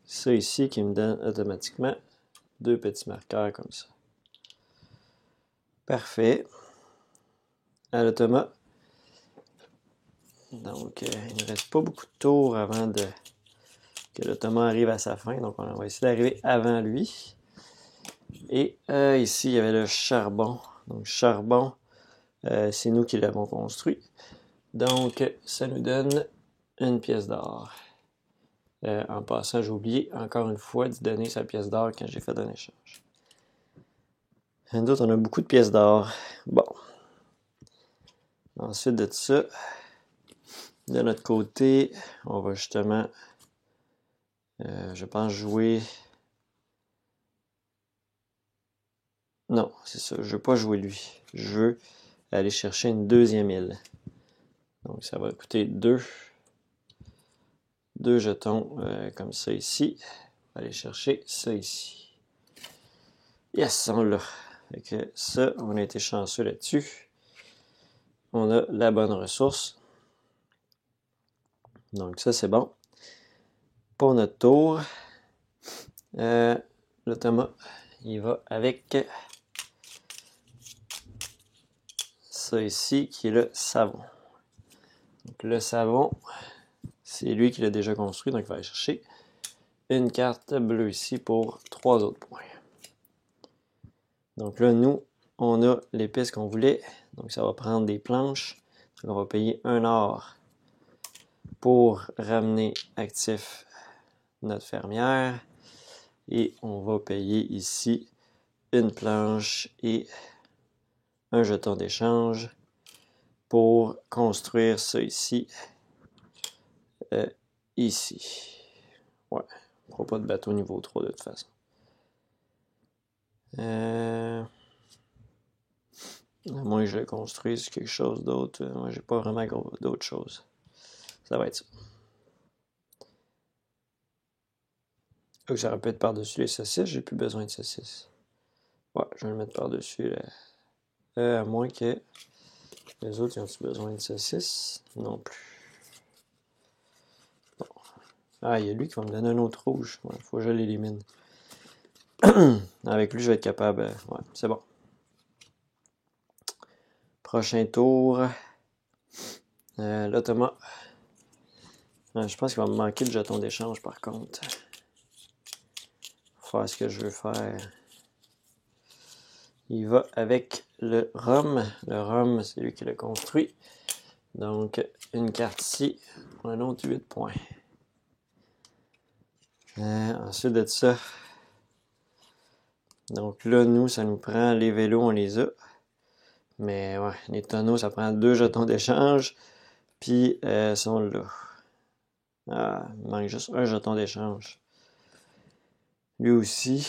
ça ici qui me donne automatiquement 2 petits marqueurs comme ça. Parfait. À l'automa. Donc, il ne reste pas beaucoup de tours avant que l'automa arrive à sa fin. Donc, on va essayer d'arriver avant lui. Et ici, il y avait le charbon. Donc, charbon, c'est nous qui l'avons construit. Donc, ça nous donne une pièce d'or. En passant, j'ai oublié encore une fois d'y donner sa pièce d'or quand j'ai fait un échange. Nous autres, on a beaucoup de pièces d'or. Bon. Ensuite de ça, de notre côté, on va justement, je pense, jouer... Non, c'est ça. Je veux pas jouer lui. Je veux aller chercher une deuxième île. Donc, ça va coûter 2 jetons comme ça ici. On va aller chercher ça ici. Yes, on l'a. Fait que ça, on a été chanceux là-dessus. On a la bonne ressource. Donc, ça, c'est bon. Pour notre tour, l'automa, il va avec ça ici, qui est le savon. Donc, le savon, c'est lui qui l'a déjà construit, donc il va aller chercher une carte bleue ici pour 3 autres points. Donc là, nous, on a les pistes qu'on voulait. Donc ça va prendre des planches. Donc on va payer 1 or pour ramener actif notre fermière. Et on va payer ici une planche et un jeton d'échange pour construire ça ici. Ici. Ouais, on ne fera pas de bateau niveau 3 de toute façon. À moins que je le construise quelque chose d'autre. Moi, j'ai pas vraiment d'autre chose. Ça va être ça. Donc, ça aurait pu être par-dessus les saucisses. J'ai plus besoin de saucisses. Ouais, je vais le mettre par-dessus. À moins que les autres, ils ont-ils besoin de saucisses? Non plus. Bon. Ah, il y a lui qui va me donner un autre rouge. Il faut que je l'élimine. Avec lui, je vais être capable. Ouais, c'est bon. Prochain tour. L'automa. Je pense qu'il va me manquer de jetons d'échange par contre. Faut faire ce que je veux faire. Il va avec le rhum. Le rhum, c'est lui qui l'a construit. Donc, une carte ici pour un autre 8 points. Ensuite de ça, donc là, nous, ça nous prend les vélos, on les a. Mais ouais, les tonneaux, ça prend 2 jetons d'échange. Puis, sont là. Ah, il manque juste un jeton d'échange. Lui aussi.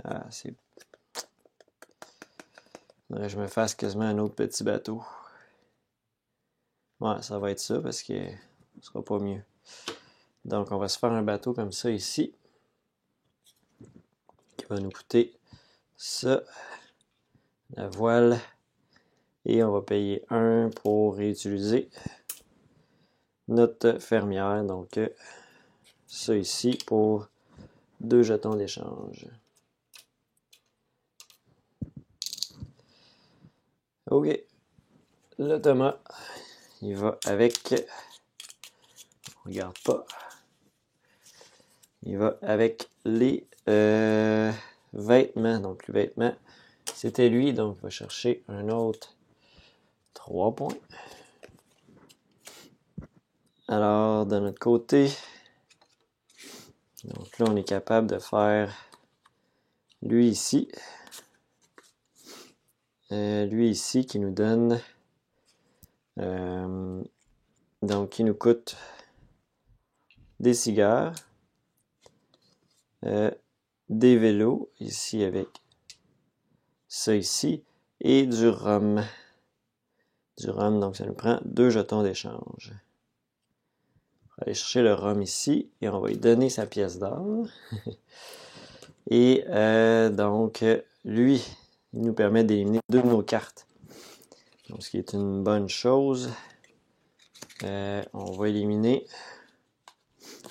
Ah, c'est... Faudrait que je me fasse quasiment un autre petit bateau. Ouais, ça va être ça parce que ce sera pas mieux. Donc, on va se faire un bateau comme ça ici. Qui va nous coûter ça. La voile. Et on va payer 1 pour réutiliser notre fermière. Donc, ça ici pour 2 jetons d'échange. OK. L'automa, il va avec... regarde pas. Il va avec les vêtements. Donc, le vêtement, c'était lui. Donc, il va chercher un autre 3 points. Alors, de notre côté, donc là, on est capable de faire lui ici. Lui ici qui nous donne... donc, qui nous coûte des cigares. Des vélos, ici avec ça ici, et du rhum. Du rhum, donc ça nous prend 2 jetons d'échange. On va aller chercher le rhum ici, et on va lui donner sa pièce d'or. Et donc, lui, il nous permet d'éliminer 2 de nos cartes. Donc, ce qui est une bonne chose. On va éliminer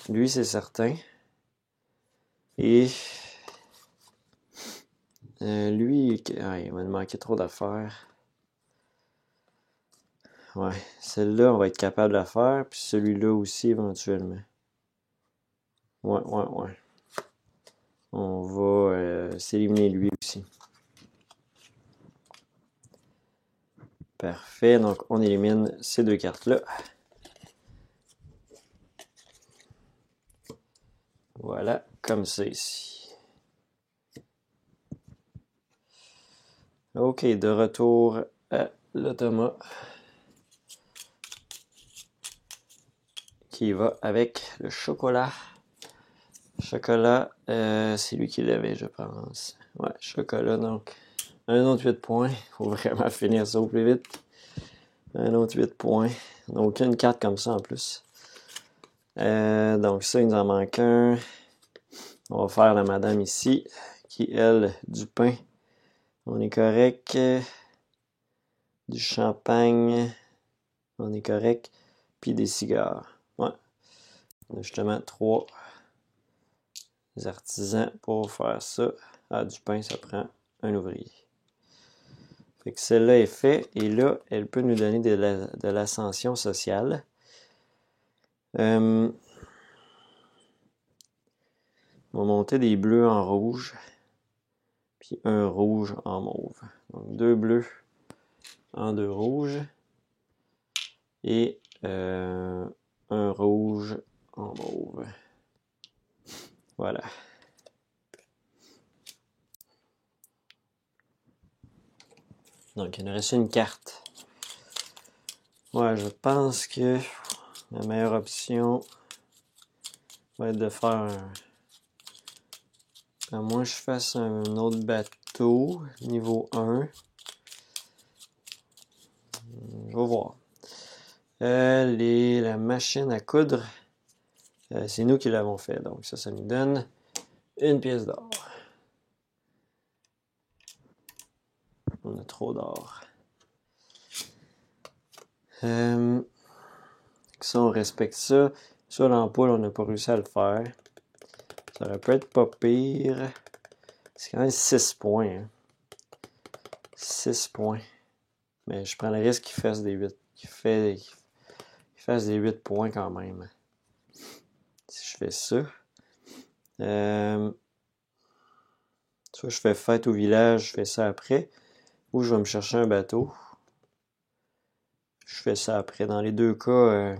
lui, c'est certain. Et lui, il va nous manquer trop d'affaires. Ouais, celle-là, on va être capable de la faire, puis celui-là aussi, éventuellement. Ouais. On va s'éliminer lui aussi. Parfait, donc on élimine ces 2 cartes-là. Voilà, comme ça ici. Ok, de retour à l'automa. Qui va avec le chocolat. Chocolat, c'est lui qui l'avait, je pense. Ouais, chocolat, donc. Un autre 8 points. Il faut vraiment finir ça au plus vite. Un autre 8 points. Donc, une carte comme ça en plus. Donc, ça, il nous en manque un. On va faire la madame ici, qui, elle, du pain. On est correct. Du champagne. On est correct. Puis des cigares. Ouais. On a justement 3 artisans pour faire ça. Ah, du pain, ça prend un ouvrier. Fait que celle-là est faite. Et là, elle peut nous donner de l'ascension sociale. On va monter des bleus en rouge. Puis un rouge en mauve. Donc 2 bleus en 2 rouges. Et un rouge en mauve. Voilà. Donc, il nous reste une carte. Ouais, je pense que la meilleure option va être de faire à moins que je fasse un autre bateau, niveau 1. Je vais voir. La machine à coudre, c'est nous qui l'avons fait. Donc, ça nous donne une pièce d'or. On a trop d'or. Ça, on respecte ça. Ça, l'ampoule, on n'a pas réussi à le faire. Ça aurait pu être pas pire. C'est quand même 6 points. Hein. 6 points. Mais je prends le risque qu'il fasse des 8. Qu'il fasse des 8 points quand même. Si je fais ça. Soit je fais fête au village, je fais ça après. Ou je vais me chercher un bateau. Je fais ça après. Dans les deux cas,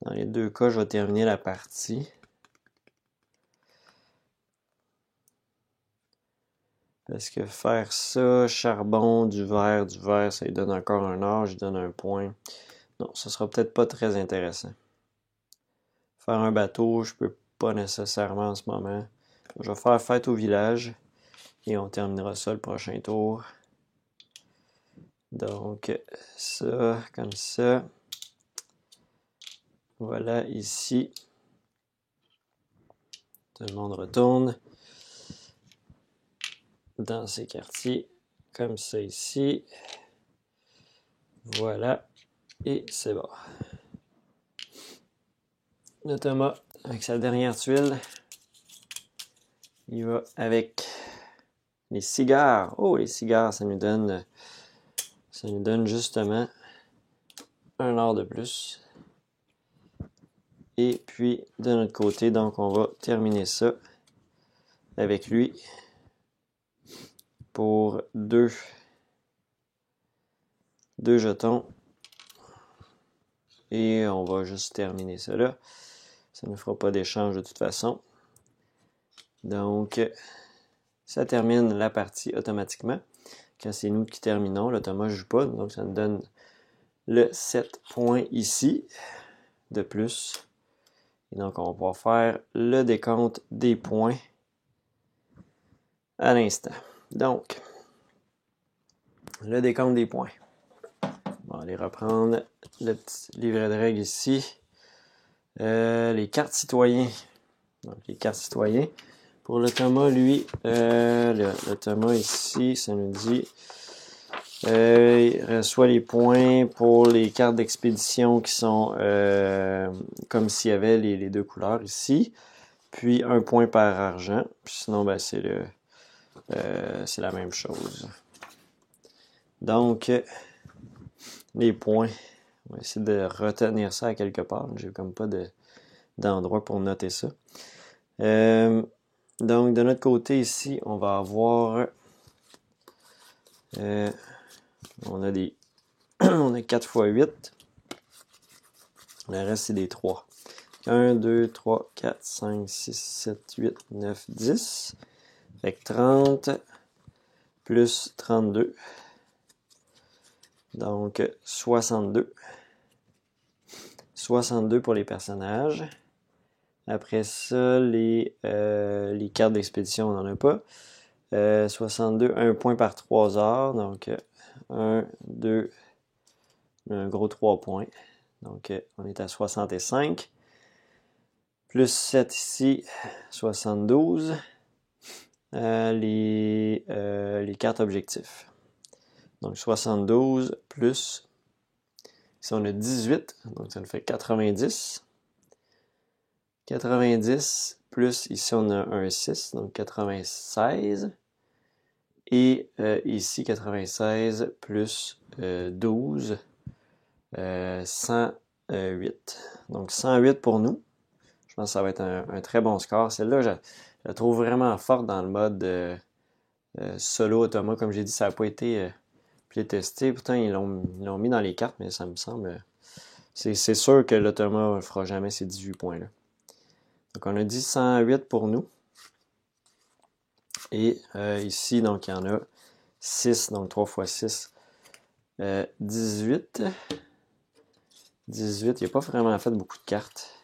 je vais terminer la partie. Parce que faire ça, charbon, du verre, ça lui donne encore un or, je donne un point. Non, ça sera peut-être pas très intéressant. Faire un bateau, je peux pas nécessairement en ce moment. Je vais faire fête au village et on terminera ça le prochain tour. Donc, ça, comme ça. Voilà, ici. Tout le monde retourne dans ces quartiers, comme ça ici. Voilà, et c'est bon. Le Thomas, avec sa dernière tuile, il va avec les cigares. Oh, les cigares, ça nous donne justement un or de plus. Et puis, de notre côté, donc, on va terminer ça avec lui pour deux jetons. Et on va juste terminer ça là. Ça ne fera pas d'échange de toute façon. Donc, ça termine la partie automatiquement. Quand c'est nous qui terminons, l'automat ne joue pas. Donc, ça nous donne le 7 points ici de plus. Et donc, on va pouvoir faire le décompte des points à l'instant. Donc, le décompte des points. On va aller reprendre le petit livret de règles ici. Les cartes citoyens. Donc, les cartes citoyens. Pour l'automat, lui, l'automat ici, ça nous dit il reçoit les points pour les cartes d'expédition qui sont comme s'il y avait les deux couleurs ici. Puis 1 point par argent. Puis sinon, ben, c'est la même chose. Donc, les points. On va essayer de retenir ça à quelque part. J'ai comme pas d'endroit pour noter ça. Donc, de notre côté ici, on va avoir... on a 4 x 8. Le reste, c'est des 3. 1, 2, 3, 4, 5, 6, 7, 8, 9, 10. Fait que 30 plus 32. Donc, 62. 62 pour les personnages. Après ça, les cartes d'expédition, on n'en a pas. 62, 1 point par 3 heures. Donc, 1, 2, un gros 3 points. Donc, on est à 65. Plus 7 ici, 72. Les cartes objectifs. Donc, 72 plus, ici on a 18, donc ça nous fait 90. 90 plus, ici on a un 6, donc 96. Et ici, 96 plus 12, 108. Donc 108 pour nous. Je pense que ça va être un très bon score. Celle-là, je la trouve vraiment forte dans le mode solo automa. Comme j'ai dit, ça n'a pas été testé. Pourtant, ils l'ont mis dans les cartes, mais ça me semble... c'est sûr que l'automa ne fera jamais ces 18 points-là. Donc, on a dit 108 pour nous. Et ici, donc, il y en a 6, donc 3 x 6, 18. 18, il n'a pas vraiment fait beaucoup de cartes.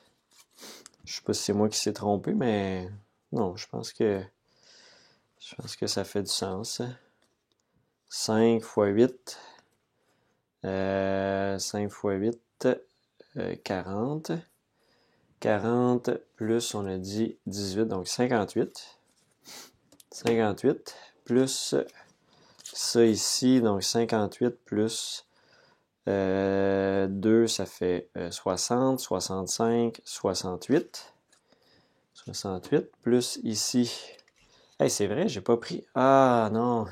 Je sais pas si c'est moi qui s'est trompé, mais non, je pense que ça fait du sens. 5 x 8, 5 x 8, 40. 40 plus, on a dit 18, donc 58. 58 plus ça ici, donc 58 plus 2, ça fait 60, 65, 68. 68 plus ici. Hey, c'est vrai, j'ai pas pris. Ah non!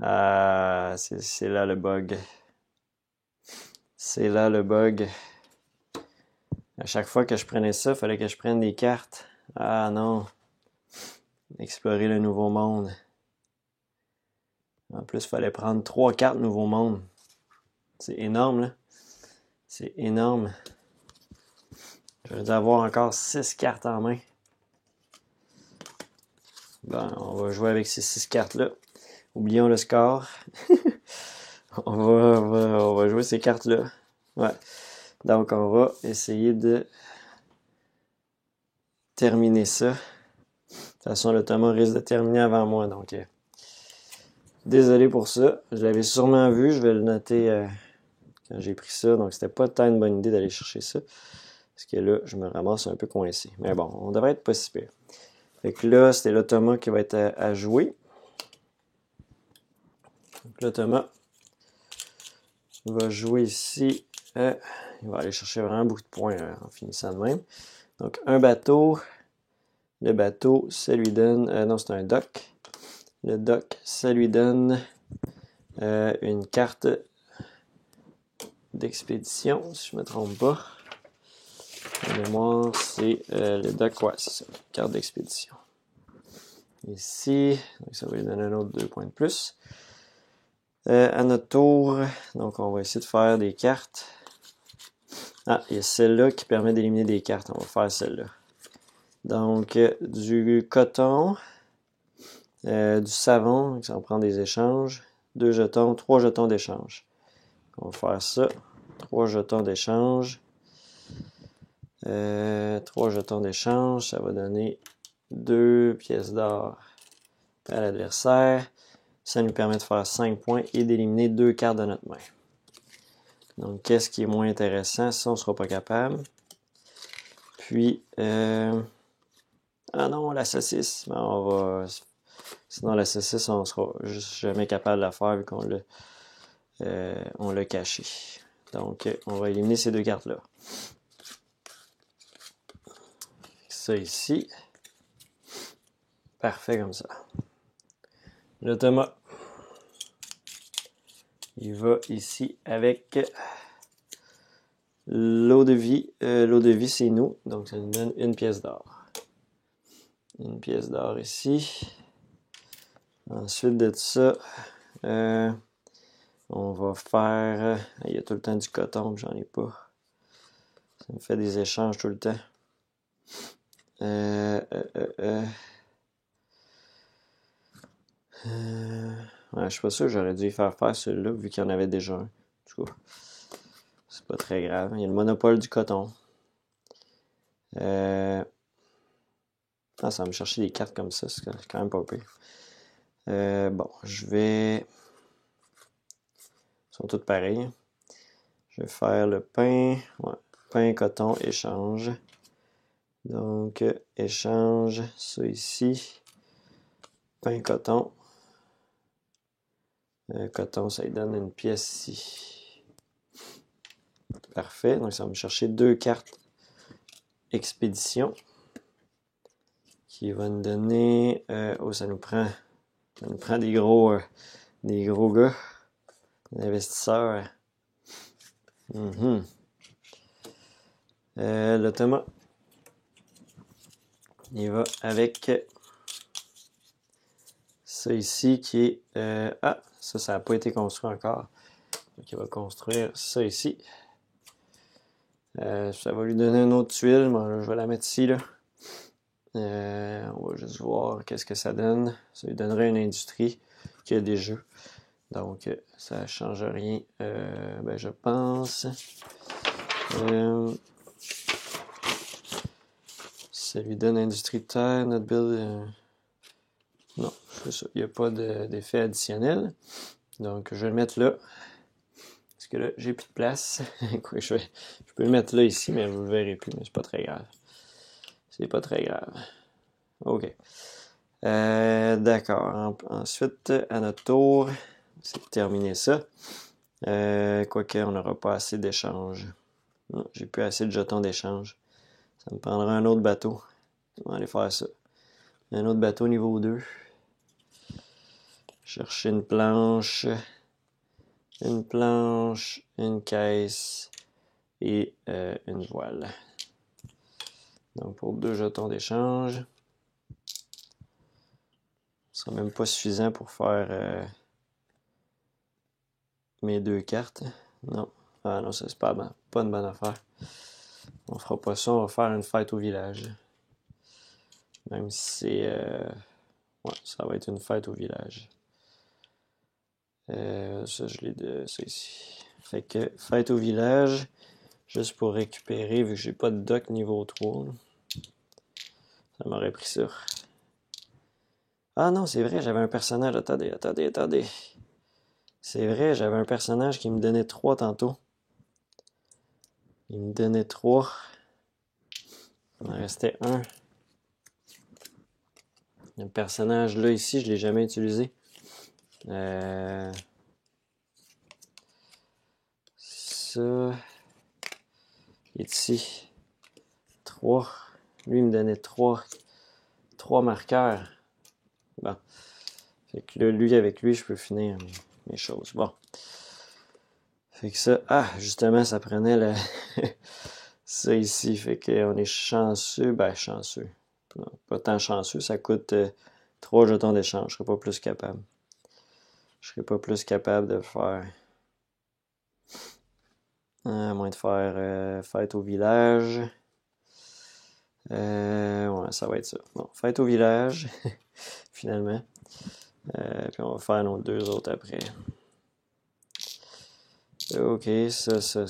Ah, c'est là le bug. C'est là le bug. À chaque fois que je prenais ça, il fallait que je prenne des cartes. Ah non. Explorer le nouveau monde. En plus, il fallait prendre 3 cartes nouveau monde. C'est énorme, là. C'est énorme. Je vais avoir encore 6 cartes en main. Bon, on va jouer avec ces 6 cartes-là. Oublions le score. on va jouer ces cartes-là. Ouais. Donc, on va essayer de terminer ça. De toute façon, le Thomas risque de terminer avant moi. Donc, désolé pour ça. Je l'avais sûrement vu. Je vais le noter quand j'ai pris ça. Donc, c'était pas tant une bonne idée d'aller chercher ça. Parce que là, je me ramasse un peu coincé. Mais bon, on devrait être pas si pire. Fait que là, c'était l'Automa qui va être à jouer. Donc, l'Automa va jouer ici. Il va aller chercher vraiment beaucoup de points en finissant de même. Donc, un bateau. Le bateau, ça lui donne... non, c'est un dock. Le dock, ça lui donne une carte d'expédition, si je ne me trompe pas. La mémoire, c'est le dock, ouais, c'est ça, carte d'expédition. Ici, donc ça va lui donner un autre 2 points de plus. À notre tour, donc on va essayer de faire des cartes. Ah, il y a celle-là qui permet d'éliminer des cartes. On va faire celle-là. Donc, du coton, du savon, ça va prendre des échanges. 2 jetons, 3 jetons d'échange. On va faire ça. 3 jetons d'échange. 3 jetons d'échange, ça va donner 2 pièces d'or à l'adversaire. Ça nous permet de faire 5 points et d'éliminer 2 cartes de notre main. Donc, qu'est-ce qui est moins intéressant? Ça, on ne sera pas capable. Puis, ah non, la saucisse. Ben, on va... Sinon, la saucisse, on ne sera juste jamais capable de la faire vu qu'on l'a caché. Donc, on va éliminer ces 2 cartes-là. Ça ici. Parfait comme ça. L'automa. Il va ici avec l'eau de vie. L'eau de vie, c'est nous. Donc, ça nous donne 1 pièce d'or. 1 pièce d'or ici. Ensuite de ça, on va faire... il y a tout le temps du coton, j'en ai pas. Ça me fait des échanges tout le temps. Ouais, je suis pas sûr que j'aurais dû y faire celui-là, vu qu'il y en avait déjà un. En tout cas, c'est pas très grave. Il y a le monopole du coton. Ah, ça va me chercher des cartes comme ça, c'est quand même pas pire. Bon, je vais... Ils sont toutes pareilles. Je vais faire le pain. Ouais, pain, coton, échange. Donc, échange, ça ici. Pain, coton. Coton, ça lui donne 1 pièce ici. Parfait. Donc, ça va me chercher 2 cartes expédition. Qui va nous donner... oh, ça nous prend des gros gars. Des investisseurs. L'automa. Il va avec ça ici qui est... ah, ça n'a pas été construit encore. Donc, il va construire ça ici. Ça va lui donner une autre tuile. Bon, je vais la mettre ici, là. On va juste voir qu'est-ce que ça donne. Ça lui donnerait une industrie qui a des jeux. Donc, ça ne change rien, ben, je pense. Ça lui donne industrie de terre, notre build. Non, c'est ça. Il n'y a pas d'effet additionnel. Donc, je vais le mettre là. Parce que là, j'ai plus de place. Quoi, je peux le mettre là ici, mais vous ne le verrez plus, mais c'est pas très grave. C'est pas très grave. OK. D'accord. Ensuite, à notre tour, c'est de terminer ça. Quoique, on n'aura pas assez d'échanges. Non, j'ai plus assez de jetons d'échange. Ça me prendra un autre bateau. On va aller faire ça. Un autre bateau niveau 2. Chercher une planche, une caisse et une voile. Donc pour 2 jetons d'échange. Ce sera même pas suffisant pour faire mes 2 cartes. Non. Ah non, ça c'est pas une bonne affaire. On fera pas ça, on va faire une fête au village. Même si c'est... ouais, ça va être une fête au village. Ça, je l'ai de ça ici. Fait que fête au village, juste pour récupérer, vu que j'ai pas de dock niveau 3. Ça m'aurait pris ça. Ah non, c'est vrai, j'avais un personnage. Attendez. C'est vrai, j'avais un personnage qui me donnait 3 tantôt. Il me donnait 3. Il m'en restait 1. Le personnage là, ici, je l'ai jamais utilisé. Ça. Il est ici. 3. Lui, il me donnait 3 marqueurs. Bon. Fait que là, lui, avec lui, je peux finir mes choses. Bon. Fait que ça, justement, ça prenait ça ici. Fait qu'on est chanceux. Ben, chanceux. Non, pas tant chanceux. Ça coûte 3 jetons d'échange. Je serais pas plus capable. Je serais pas plus capable de le faire. À moins de faire fête au village. Ouais, ça va être ça. Bon, fête au village, finalement. Puis on va faire nos deux autres après. Ok, ça. Ça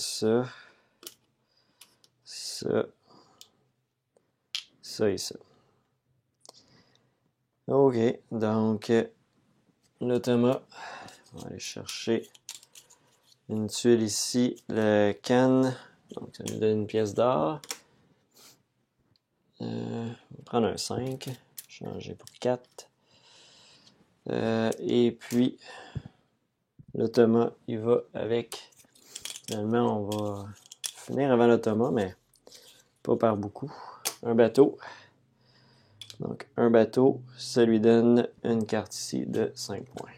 et ça. Ok, donc l'automa, on va aller chercher une tuile ici, le canne, donc ça nous donne une pièce d'or. On va prendre un 5, changer pour 4. Et puis, l'automa, il va avec, finalement on va finir avant l'automa, mais pas par beaucoup. Un bateau. Donc, un bateau, ça lui donne une carte ici de 5 points.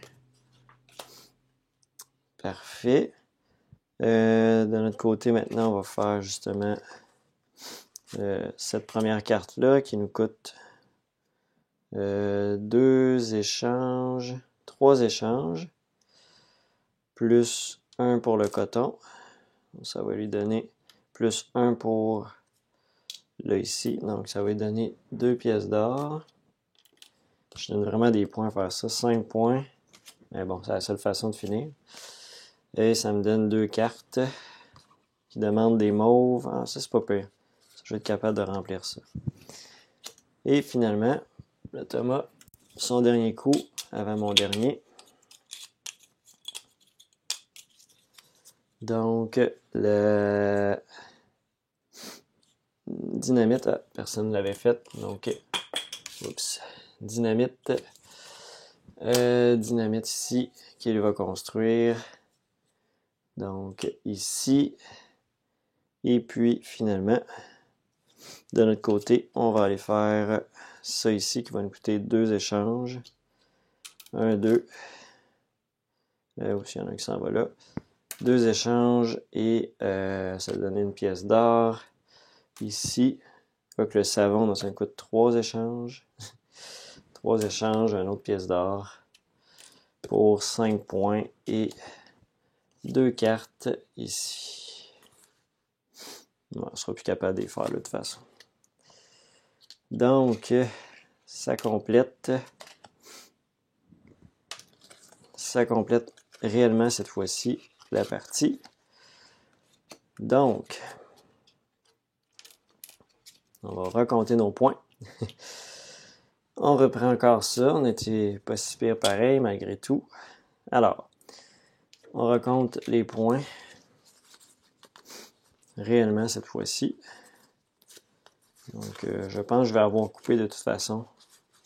Parfait. De notre côté, maintenant, on va faire justement cette première carte-là qui nous coûte 2 échanges, 3 échanges, plus 1 pour le coton. Donc, ça va lui donner plus 1 pour là ici. Donc, ça va lui donner 2 pièces d'or. Je donne vraiment des points à faire ça. 5 points. Mais bon, c'est la seule façon de finir. Et ça me donne 2 cartes qui demandent des mauves. Ah, ça, c'est pas pire. Je vais être capable de remplir ça. Et finalement, le Thomas, son dernier coup avant mon dernier. Donc, le dynamite, personne ne l'avait fait. Donc, oups, dynamite. Dynamite ici, qu'il va construire. Donc, ici. Et puis, finalement, de notre côté, on va aller faire ça ici qui va nous coûter 2 échanges. 1, 2. Oups, il y en a un qui s'en va là. 2 échanges et ça va donner une pièce d'or. Ici, quoique le savon, donc ça me coûte 3 échanges. 3 échanges, une autre pièce d'or pour 5 points et 2 cartes ici. Bon, on ne sera plus capable de les faire de toute façon. Donc, ça complète réellement cette fois-ci la partie. Donc, on va recompter nos points. On reprend encore ça. On était pas si pire pareil malgré tout. Alors, on recompte les points. Réellement cette fois-ci. Donc, je pense que je vais avoir coupé de toute façon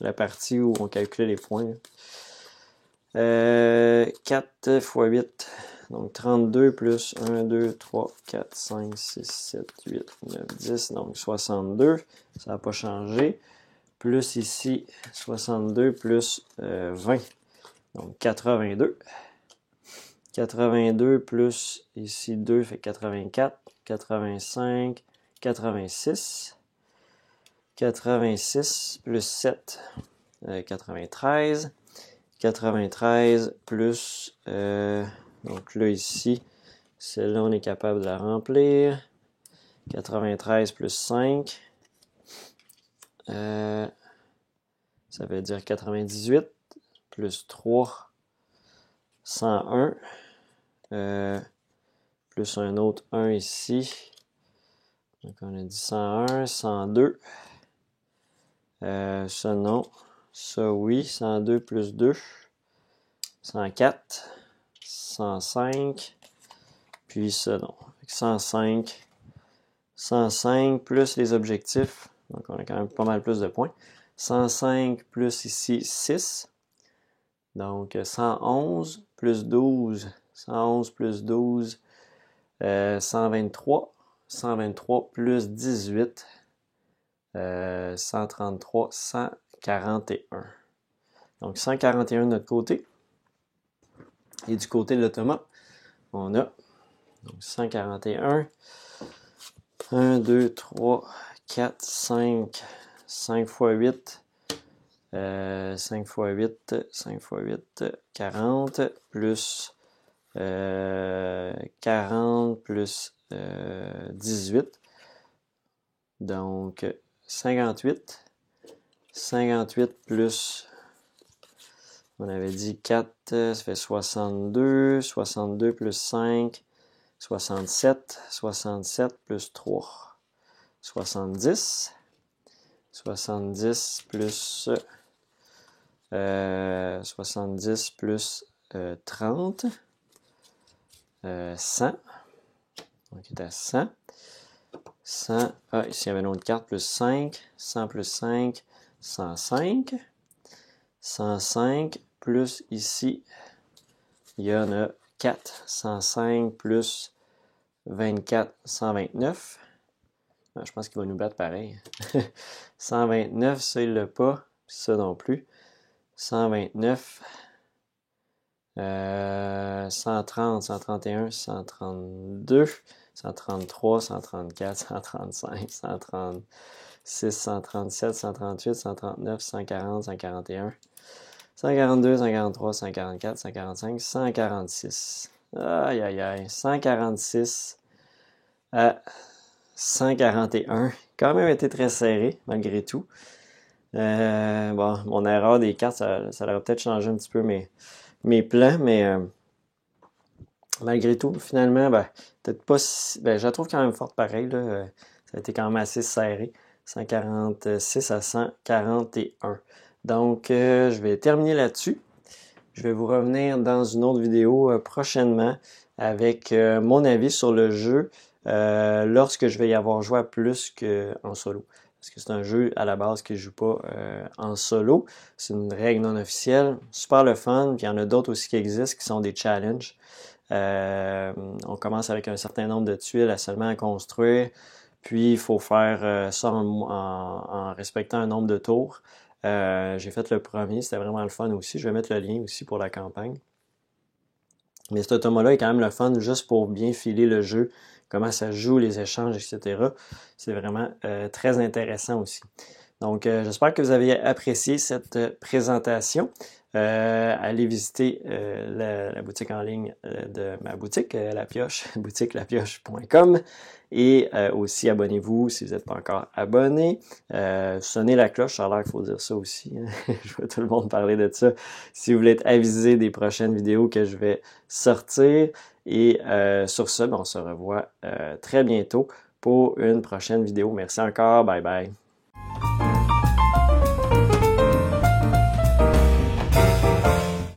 la partie où on calculait les points. 4 x 8. Donc, 32 plus 1, 2, 3, 4, 5, 6, 7, 8, 9, 10. Donc, 62. Ça n'a pas changé. Plus ici, 62 plus 20. Donc, 82. 82 plus ici 2 fait 84. 85, 86. 86 plus 7, 93. 93 plus, donc là ici, celle-là on est capable de la remplir. 93 plus 5, ça veut dire 98 plus 3, 101, plus un autre 1 ici. Donc on a dit 101, 102, ça non, ça oui, 102 plus 2, 104, 105, puis ça non, 105, 105 plus les objectifs, donc on a quand même pas mal plus de points, 105 plus ici 6, donc 111 plus 12, 111 plus 12, 123, 123 plus 18, 133, 141. Donc 141 de notre côté. Et du côté de l'automa, on a Donc 141. 1, 2, 3, 4, 5. 5 fois 8. 5 fois 8. 5 fois 8. 40 plus 40 plus 18. Donc 58. 58 plus, on avait dit 4, ça fait 62. 62 plus 5, 67. 67 plus 3, 70. 70 plus 70 plus 30. 100. Donc, il est à 100. 100. Ah, ici, il y avait une autre carte, plus 5. 100 plus 5, 105. 105 plus ici, il y en a 4. 105 plus 24, 129. Ah, je pense qu'il va nous battre pareil. 129, ça, il l'a pas. Ça non plus. 129. 130, 131, 132, 133, 134, 135, 136, 137, 138, 139, 140, 141, 142, 143, 144, 145, 146. Aïe, aïe, aïe. 146 à 141. Quand même été très serré, malgré tout. Bon, mon erreur des cartes, ça aurait peut-être changé un petit peu mes plans, mais malgré tout, finalement, peut-être pas si, je la trouve quand même forte pareil, là. Ça a été quand même assez serré. 146 à 141. Donc, je vais terminer là-dessus. Je vais vous revenir dans une autre vidéo prochainement avec mon avis sur le jeu lorsque je vais y avoir joué à plus qu'en solo. Parce que c'est un jeu à la base qui ne joue pas en solo. C'est une règle non officielle. Super le fun. Puis il y en a d'autres aussi qui existent qui sont des challenges. On commence avec un certain nombre de tuiles à seulement construire. Puis il faut faire ça en respectant un nombre de tours. J'ai fait le premier, c'était vraiment le fun aussi. Je vais mettre le lien aussi pour la campagne. Mais cet automat-là est quand même le fun juste pour bien filer le jeu, comment ça joue, les échanges, etc. C'est vraiment très intéressant aussi. Donc, j'espère que vous avez apprécié cette présentation. Allez visiter la boutique en ligne de ma boutique, La Pioche, boutiquelapioche.com. Et aussi, abonnez-vous si vous n'êtes pas encore abonné. Sonnez la cloche, ça a l'air qu'il faut dire ça aussi. Hein? Je vois tout le monde parler de ça. Si vous voulez être avisé des prochaines vidéos que je vais sortir. Et sur ce, on se revoit très bientôt pour une prochaine vidéo. Merci encore. Bye bye.